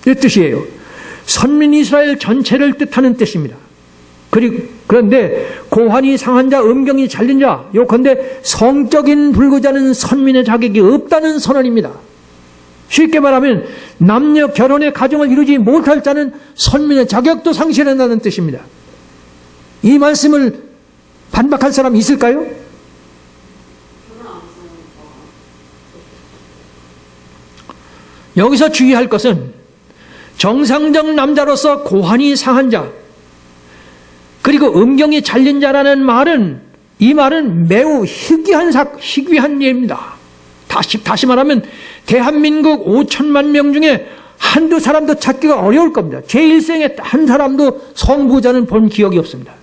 뜻이에요. 선민 이스라엘 전체를 뜻하는 뜻입니다. 그런데 고환이 상한 자, 음경이 잘린 자, 요컨대 성적인 불구자는 선민의 자격이 없다는 선언입니다. 쉽게 말하면 남녀 결혼의 가정을 이루지 못할 자는 선민의 자격도 상실한다는 뜻입니다. 이 말씀을 반박할 사람이 있을까요? 여기서 주의할 것은 정상적 남자로서 고환이 상한 자, 그리고 음경이 잘린 자라는 말은, 이 말은 매우 희귀한 예입니다. 다시 말하면 대한민국 5천만 명 중에 한두 사람도 찾기가 어려울 겁니다. 제 일생에 한 사람도 성부자는 본 기억이 없습니다.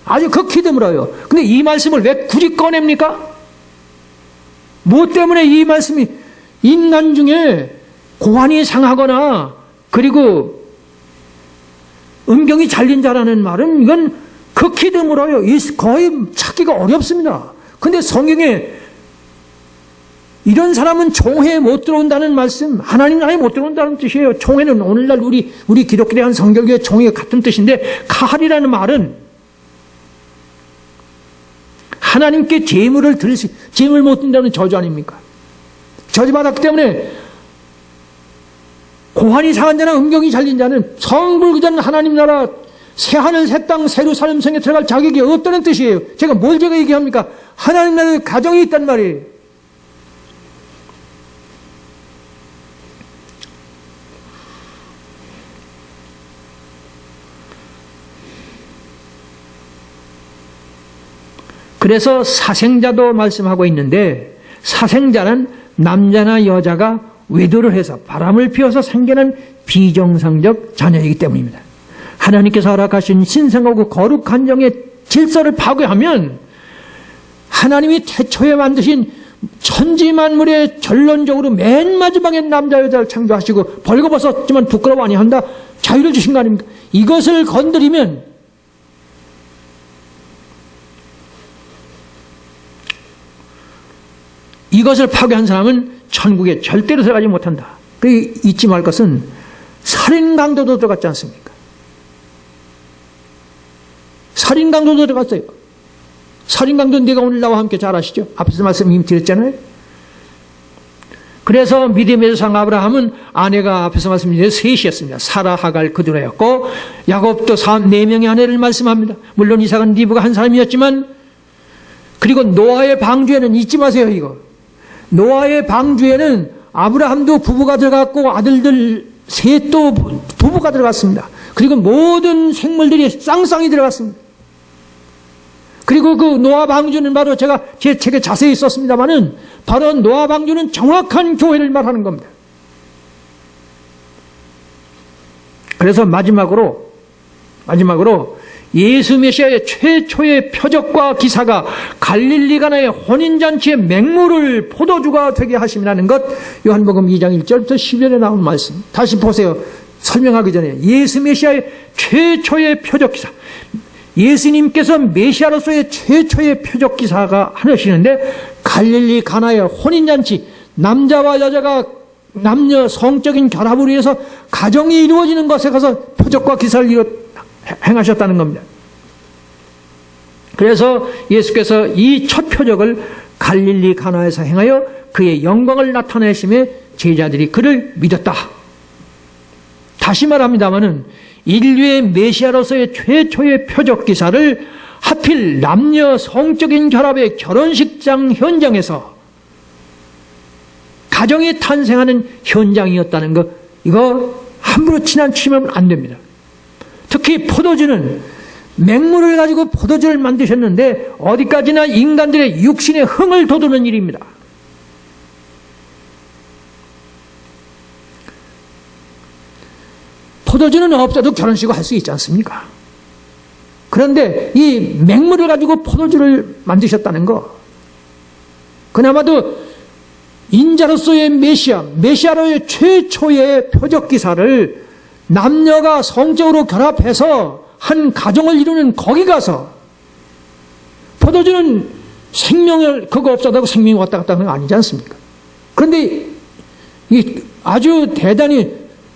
아주 극히 드물어요. 근데 이 말씀을 왜 굳이 꺼냅니까? 뭐 때문에 이 말씀이, 인간 중에 고환이 상하거나 그리고 음경이 잘린 자라는 말은 이건 극히 드물어요. 거의 찾기가 어렵습니다. 근데 성경에 이런 사람은 총회에 못 들어온다는 말씀, 하나님 나라에 못 들어온다는 뜻이에요. 총회는 오늘날 우리 기독교에 한 성결교회 총회가 같은 뜻인데, 카할이라는 말은 하나님께 제물을 못 드린다는 저주 아닙니까? 저주받았기 때문에 고환이 상한 자나 음경이 잘린 자는, 성불구자는 하나님 나라 새하늘 새 땅 새루살렘 성에 들어갈 자격이 없다는 뜻이에요. 제가 얘기합니까? 하나님 나라에 가정이 있단 말이에요. 그래서 사생자도 말씀하고 있는데, 사생자는 남자나 여자가 외도를 해서 바람을 피워서 생겨난 비정상적 자녀이기 때문입니다. 하나님께서 허락하신 신성하고 거룩한 정의 질서를 파괴하면 하나님이 태초에 만드신 천지만물의 결론적으로 맨 마지막에 남자 여자를 창조하시고 벌거벗었지만 부끄러워 아니한다, 자유를 주신 거 아닙니까? 이것을 건드리면 이것을 파괴한 사람은 천국에 절대로 들어가지 못한다. 잊지 말 것은 살인 강도도 들어갔지 않습니까? 살인 강도도 들어갔어요. 살인 강도는 내가 오늘 나와 함께 잘 아시죠? 앞에서 말씀 이미 드렸잖아요. 그래서 믿음의 조상 아브라함은 아내가 앞에서 말씀드린 셋이었습니다. 사라, 하갈, 그두라였고, 야곱도 4명의 아내를 말씀합니다. 물론 이삭은 리브가 한 사람이었지만, 그리고 노아의 방주에는 잊지 마세요, 이거. 노아의 방주에는 아브라함도 부부가 들어갔고 아들들 셋도 부부가 들어갔습니다. 그리고 모든 생물들이 쌍쌍이 들어갔습니다. 그리고 그 노아 방주는 바로 제가 제 책에 자세히 썼습니다만은 바로 노아 방주는 정확한 교회를 말하는 겁니다. 그래서 마지막으로 예수 메시아의 최초의 표적과 기사가 갈릴리 가나의 혼인잔치의 맹물을 포도주가 되게 하심이라는 것, 요한복음 2장 1절부터 10절에 나온 말씀. 다시 보세요. 설명하기 전에 예수 메시아의 최초의 표적 기사, 예수님께서 메시아로서의 최초의 표적 기사가 하시는데, 갈릴리 가나의 혼인잔치, 남자와 여자가 남녀 성적인 결합을 위해서 가정이 이루어지는 것에 가서 표적과 기사를 행하셨다는 겁니다. 그래서 예수께서 이 첫 표적을 갈릴리 가나에서 행하여 그의 영광을 나타내심에 제자들이 그를 믿었다. 다시 말합니다마는 인류의 메시아로서의 최초의 표적 기사를 하필 남녀 성적인 결합의 결혼식장 현장에서 가정이 탄생하는 현장이었다는 것, 이거 함부로 지나치면 안 됩니다. 특히 포도주는 맹물을 가지고 포도주를 만드셨는데 어디까지나 인간들의 육신의 흥을 돋우는 일입니다. 포도주는 없어도 결혼식을 할 수 있지 않습니까? 그런데 이 맹물을 가지고 포도주를 만드셨다는 거, 그나마도 인자로서의 메시아로의 최초의 표적 기사를 남녀가 성적으로 결합해서 한 가정을 이루는 거기 가서, 포도주는 생명을 그거 없어도 생명이 왔다 갔다 하는 거 아니지 않습니까? 그런데 이 아주 대단히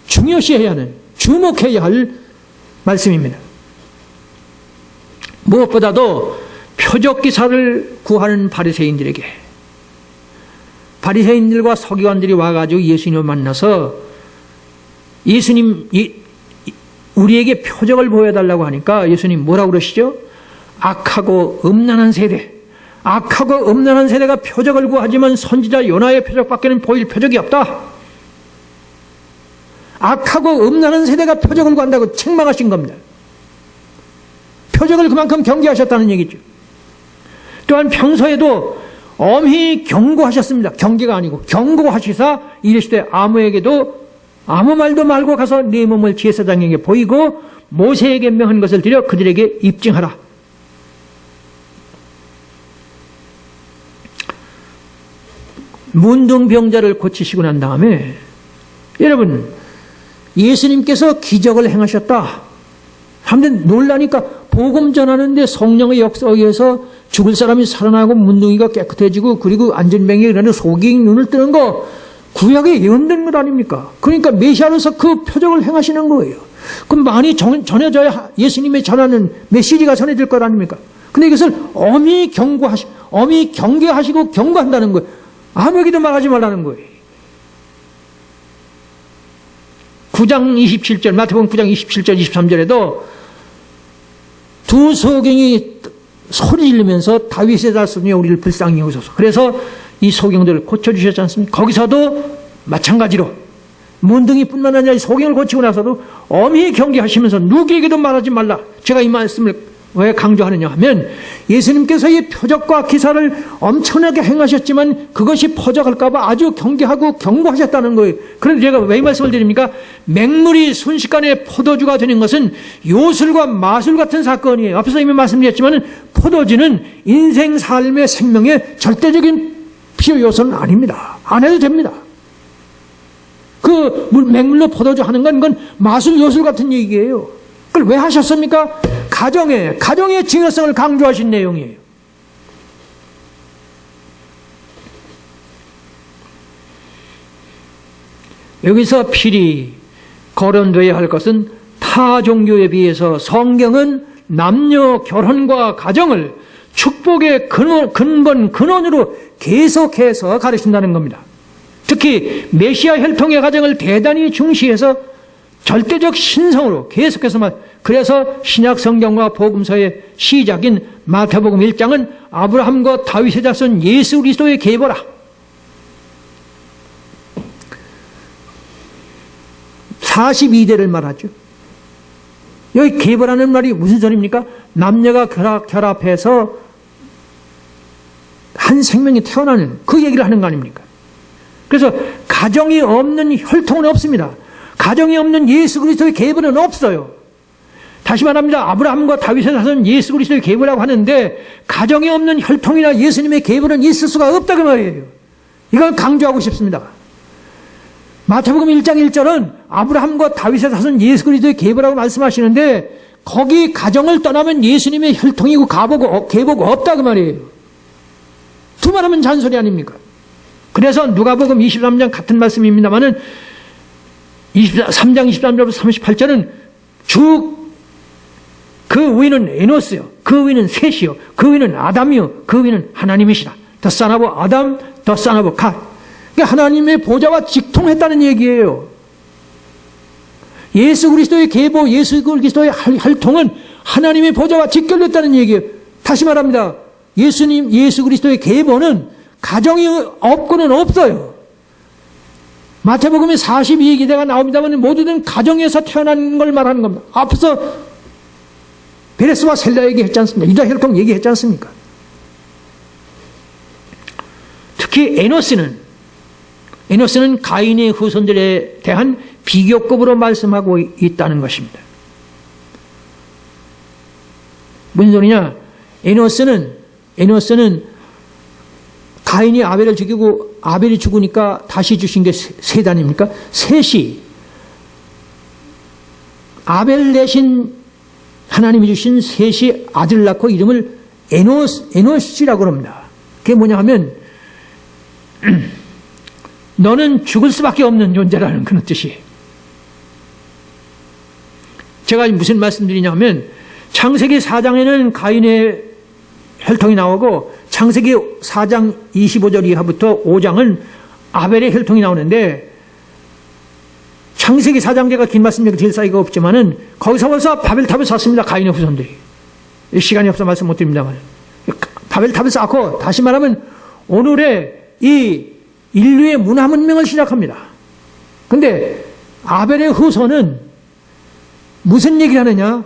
중요시해야 하는, 주목해야 할 말씀입니다. 무엇보다도 표적 기사를 구하는 바리새인들에게, 바리새인들과 서기관들이 와가지고 예수님을 만나서 예수님 우리에게 표적을 보여달라고 하니까 예수님 뭐라고 그러시죠? 악하고 음란한 세대, 악하고 음란한 세대가 표적을 구하지만 선지자 요나의 표적밖에는 보일 표적이 없다. 악하고 음란한 세대가 표적을 구한다고 책망하신 겁니다. 표적을 그만큼 경계하셨다는 얘기죠. 또한 평소에도 엄히 경고하셨습니다. 경계가 아니고 경고하시사 이르시되 아무에게도 아무 말도 말고 가서 네 몸을 제사장에게 보이고 모세에게 명한 것을 드려 그들에게 입증하라. 문둥병자를 고치시고 난 다음에 여러분 예수님께서 기적을 행하셨다. 사람들이 놀라니까 복음 전하는데 성령의 역사에 의해서 죽을 사람이 살아나고 문둥이가 깨끗해지고 그리고 안전병이 일어나는 속이 눈을 뜨는 거 구약에 예언된 것 아닙니까? 그러니까 메시아로서 그 표적을 행하시는 거예요. 그럼 많이 전해져야 예수님의 전하는 메시지가 전해질 것 아닙니까? 근데 이것을 엄히 경계하시고 경고한다는 거예요. 아무에게도 말하지 말라는 거예요. 9장 27절, 마태복음 9장 27절, 23절에도 두 소경이 소리 지르면서 다윗의 자손이여 우리를 불쌍히 여기소서. 그래서 이 소경들을 고쳐주셨지 않습니까? 거기서도 마찬가지로 문둥이뿐만 아니라 소경을 고치고 나서도 엄히 경계하시면서 누구에게도 말하지 말라. 제가 이 말씀을 왜 강조하느냐 하면 예수님께서 이 표적과 기사를 엄청나게 행하셨지만 그것이 퍼져갈까 봐 아주 경계하고 경고하셨다는 거예요. 그런데 제가 왜 이 말씀을 드립니까? 맹물이 순식간에 포도주가 되는 것은 요술과 마술 같은 사건이에요. 앞에서 이미 말씀드렸지만 포도주는 인생 삶의 생명의 절대적인 필요 요소는 아닙니다. 안 해도 됩니다. 그 맹물로 포도주 하는 건 그건 마술 요술 같은 얘기예요. 그걸 왜 하셨습니까? 가정의 중요성을 강조하신 내용이에요. 여기서 필히 거론되어야 할 것은 타 종교에 비해서 성경은 남녀 결혼과 가정을 축복의 근원으로 계속해서 가르친다는 겁니다. 특히 메시아 혈통의 가정을 대단히 중시해서 절대적 신성으로 계속해서 그래서 신약 성경과 복음서의 시작인 마태복음 1장은 아브라함과 다윗의 자손 예수 그리스도의 계보라. (42대를) 말하죠. 여기 계보라는 말이 무슨 소리입니까? 남녀가 결합해서 한 생명이 태어나는 그 얘기를 하는 거 아닙니까? 그래서 가정이 없는 혈통은 없습니다. 가정이 없는 예수 그리스도의 계보는 없어요. 다시 말합니다. 아브라함과 다윗의 자손 예수 그리스도의 계보라고 하는데 가정이 없는 혈통이나 예수님의 계보는 있을 수가 없다고 말이에요. 이걸 강조하고 싶습니다. 마태복음 1장 1절은 아브라함과 다윗의 자손 예수 그리스도의 계보라고 말씀하시는데 거기 가정을 떠나면 예수님의 혈통이고 계보가 없다고 말이에요. 두말하면 잔소리 아닙니까? 그래서 누가복음 23장 같은 말씀입니다만은 3장 23절부터 38절은 그 위는 에노스요, 그 위는 셋이요, 그 위는 아담이요, 그 위는 하나님이시라. The son of Adam, the son of God. 그러니까 하나님의 보좌와 직통했다는 얘기예요. 예수 그리스도의 계보, 예수 그리스도의 혈통은 하나님의 보좌와 직결됐다는 얘기예요. 다시 말합니다. 예수 그리스도의 계보는 가정이 없고는 없어요. 마태복음에 42기대가 나옵니다만 모두는 가정에서 태어난 걸 말하는 겁니다. 앞서 베레스와 셀라 얘기했지 않습니까? 유다 혈통 얘기했지 않습니까? 특히 에노스는 가인의 후손들에 대한 비교급으로 말씀하고 있다는 것입니다. 무슨 소리냐? 에노스는 가인이 아벨을 죽이고 아벨이 죽으니까 다시 주신 게 셋 아닙니까? 셋이 아벨 대신 하나님이 주신 셋이 아들 낳고 이름을 에노시라고 합니다. 그게 뭐냐 하면 너는 죽을 수밖에 없는 존재라는 그런 뜻이에요. 제가 무슨 말씀드리냐면 창세기 4장에는 가인의 혈통이 나오고 창세기 4장 25절 이하부터 5장은 아벨의 혈통이 나오는데 창세기 4장 제가 긴 말씀 드릴 사이가 없지만은 거기서 벌써 바벨탑을 쌓습니다. 가인의 후손들이. 시간이 없어 말씀 못 드립니다만 바벨탑을 쌓고 다시 말하면 오늘의 이 인류의 문화 문명을 시작합니다. 근데 아벨의 후손은 무슨 얘기를 하느냐?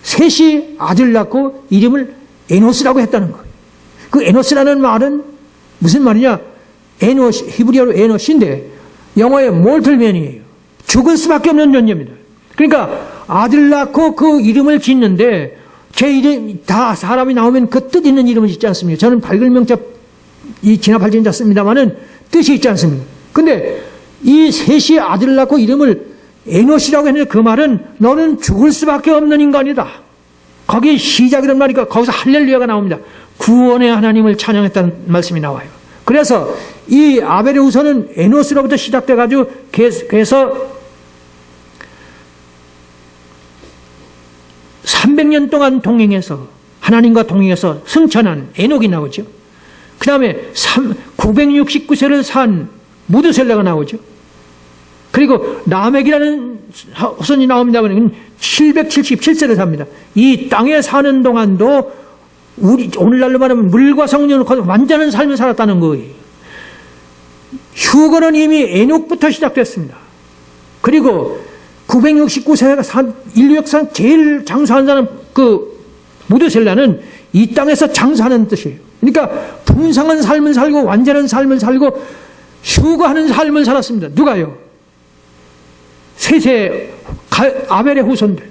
셋이 아들 낳고 이름을 에노스라고 했다는 거예요. 그 에노스라는 말은 무슨 말이냐? 에노시, 히브리어로 에노시인데 영어의 몰틀맨이에요. 죽을 수밖에 없는 존재입니다. 그러니까 아들 낳고 그 이름을 짓는데 제 이름 다 사람이 나오면 그 뜻 있는 이름을 짓지 않습니까? 저는 밝을 명자 이 진화발전자 씁니다만은 뜻이 있지 않습니까? 근데 이 셋이 아들 낳고 이름을 에노시라고 했는데 그 말은 너는 죽을 수밖에 없는 인간이다. 거기 시작이란 말이니까 거기서 할렐루야가 나옵니다. 구원의 하나님을 찬양했다는 말씀이 나와요. 그래서 이 아벨의 후손은 에노스로부터 시작돼가지고 그래서 300년 동안 동행해서 하나님과 동행해서 승천한 에녹이 나오죠. 그 다음에 969세를 산 무드셀라가 나오죠. 그리고 라멕이라는 후손이 나옵니다만 777세를 삽니다. 이 땅에 사는 동안도 우리 오늘날로 말하면 물과 성령을 거쳐 완전한 삶을 살았다는 거예요. 휴거는 이미 에녹부터 시작됐습니다. 그리고 969세가 산 인류 역사 제일 장수한 사람 그 무드셀라는 이 땅에서 장수하는 뜻이에요. 그러니까 풍성한 삶을 살고 완전한 삶을 살고 휴거하는 삶을 살았습니다. 누가요? 셋의 아벨의 후손들.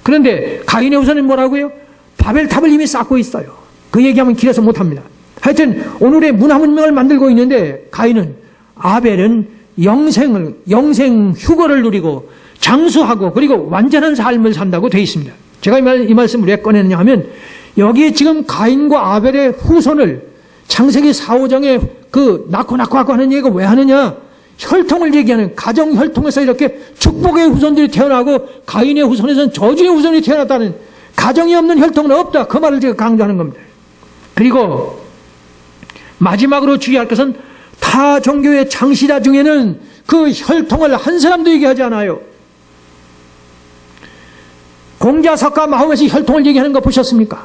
그런데 가인의 후손은 뭐라고요? 바벨탑을 이미 쌓고 있어요. 그 얘기하면 길어서 못합니다. 하여튼 오늘의 문화문명을 만들고 있는데 가인은 아벨은 영생 휴거를 누리고 장수하고 그리고 완전한 삶을 산다고 되어 있습니다. 제가 이 말씀을 왜 꺼내느냐 하면 여기에 지금 가인과 아벨의 후손을 창세기 4, 5장에 그 낳고 하는 얘기가 왜 하느냐? 혈통을 얘기하는 가정 혈통에서 이렇게 축복의 후손들이 태어나고 가인의 후손에서는 저주의 후손이 태어났다는 가정이 없는 혈통은 없다. 그 말을 제가 강조하는 겁니다. 그리고 마지막으로 주의할 것은 타 종교의 창시자 중에는 그 혈통을 한 사람도 얘기하지 않아요. 공자석가 마음에서 혈통을 얘기하는 거 보셨습니까?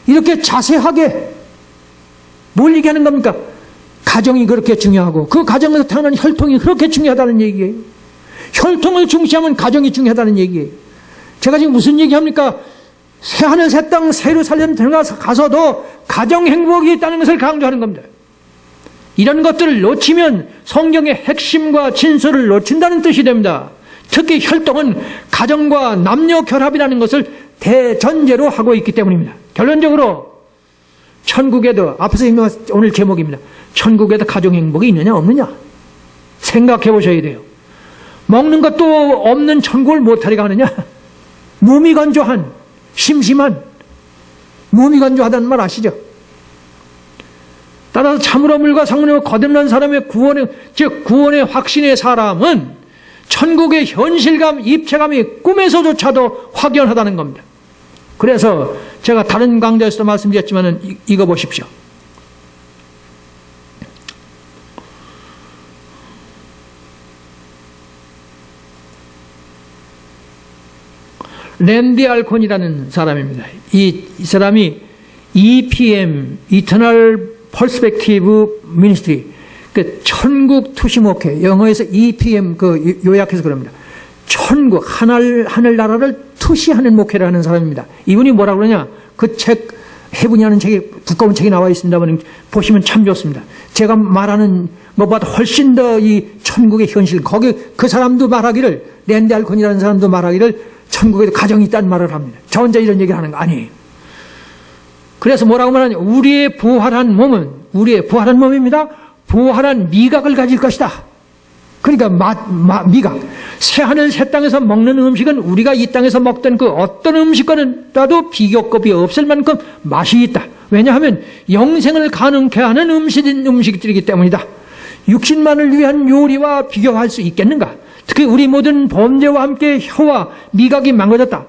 이렇게 자세하게 뭘 얘기하는 겁니까? 가정이 그렇게 중요하고 그 가정에서 태어난 혈통이 그렇게 중요하다는 얘기예요. 혈통을 중시하면 가정이 중요하다는 얘기예요. 제가 지금 무슨 얘기합니까? 새하늘 새 땅 예루살렘 들어가서도 가정 행복이 있다는 것을 강조하는 겁니다. 이런 것들을 놓치면 성경의 핵심과 진수를 놓친다는 뜻이 됩니다. 특히 혈통은 가정과 남녀 결합이라는 것을 대전제로 하고 있기 때문입니다. 결론적으로 천국에도 앞에서 오늘 제목입니다. 천국에도 가정 행복이 있느냐 없느냐 생각해 보셔야 돼요. 먹는 것도 없는 천국을 못하리가 하느냐? 몸이 건조한 심심한 몸이 건조하다는 말 아시죠? 따라서 참으로 물과 상문으로 거듭난 사람의 구원의 확신의 사람은 천국의 현실감, 입체감이 꿈에서조차도 확연하다는 겁니다. 그래서 제가 다른 강좌에서도 말씀드렸지만 이거 보십시오. 랜디 알콘이라는 사람입니다. 이 사람이 EPM, Eternal Perspective Ministry, 그 천국 투시목회, 영어에서 EPM 그 요약해서 그럽니다. 천국, 하늘나라를 투시하는 목회를 하는 사람입니다. 이분이 뭐라 그러냐? 그 책, 해분이라는 책이, 두꺼운 책이 나와 있습니다만, 보시면 참 좋습니다. 제가 말하는 것보다 훨씬 더 이 천국의 현실, 거기 그 사람도 말하기를, 랜디 알콘이라는 사람도 말하기를, 천국에도 가정이 있다는 말을 합니다. 저 혼자 이런 얘기를 하는 거 아니에요. 그래서 뭐라고 말하냐? 우리의 부활한 몸입니다. 부활한 미각을 가질 것이다. 그러니까 미각. 새하늘 새 땅에서 먹는 음식은 우리가 이 땅에서 먹던 그 어떤 음식과는 나도 비교급이 없을 만큼 맛이 있다. 왜냐하면 영생을 가능케 하는 음식들이기 때문이다. 육신만을 위한 요리와 비교할 수 있겠는가? 특히 우리 모든 범죄와 함께 혀와 미각이 망가졌다.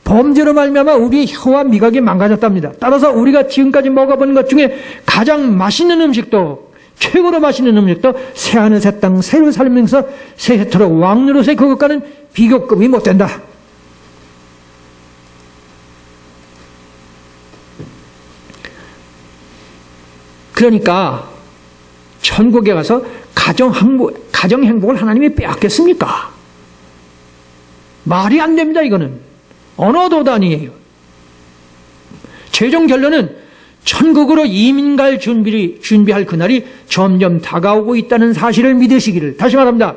범죄로 말미암아 우리의 혀와 미각이 망가졌답니다. 따라서 우리가 지금까지 먹어본 것 중에 가장 맛있는 음식도, 최고로 맛있는 음식도 새하늘 새 땅 새로 살면서 새해토록 왕노릇의 그것과는 비교급이 못 된다. 그러니까 천국에 가서 가정 행복을 하나님이 빼앗겠습니까? 말이 안 됩니다. 이거는 언어도 아니에요. 최종 결론은 천국으로 이민 갈 준비할 그날이 점점 다가오고 있다는 사실을 믿으시기를. 다시 말합니다.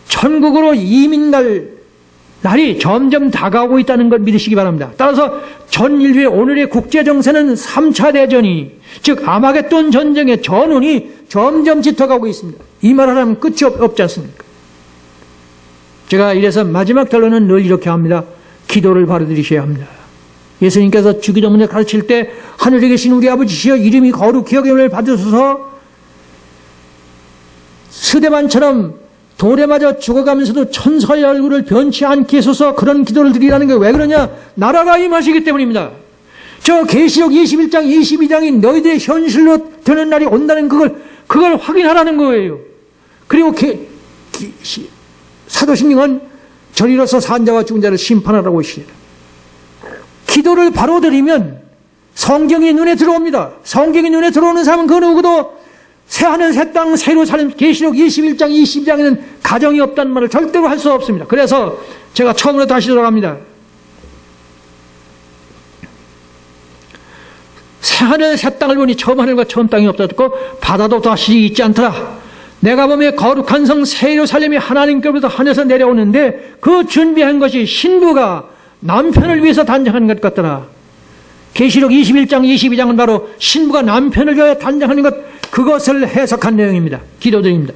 천국으로 이민 갈 날이 점점 다가오고 있다는 걸 믿으시기 바랍니다. 따라서 전 인류의 오늘의 국제정세는 3차 대전이, 즉 아마겟돈 전쟁의 전운이 점점 짙어가고 있습니다. 이 말을 하면 끝이 없지 않습니까? 제가 이래서 마지막 결론은 늘 이렇게 합니다. 기도를 바로 드리셔야 합니다. 예수님께서 주기도문에 가르칠 때 하늘에 계신 우리 아버지시여 이름이 거룩히 여김을 받으소서, 스데반처럼 돌에 맞아 죽어가면서도 천사의 얼굴을 변치 않게 해소서, 그런 기도를 드리라는 게 왜 그러냐? 나라가 임하시기 때문입니다. 저 계시록 21장 22장이 너희들의 현실로 되는 날이 온다는 그걸 확인하라는 거예요. 그리고 사도신경은 저리로서 산 자와 죽은 자를 심판하라고 하십니다. 기도를 바로 드리면 성경이 눈에 들어옵니다. 성경이 눈에 들어오는 사람은 그 누구도 새하늘 새 땅 새로 사는 계시록 21장 22장에는 가정이 없다는 말을 절대로 할 수 없습니다. 그래서 제가 처음으로 다시 돌아갑니다. 새하늘 새 땅을 보니 처음 하늘과 처음 땅이 없어졌고 바다도 다시 있지 않더라. 내가 보면 거룩한 성 새 예루살렘이 하나님께로부터 하늘에서 내려오는데 그 준비한 것이 신부가 남편을 위해서 단장한 것 같더라. 계시록 21장 22장은 바로 신부가 남편을 위하여 단장하는 것, 그것을 해석한 내용입니다. 기도드립니다.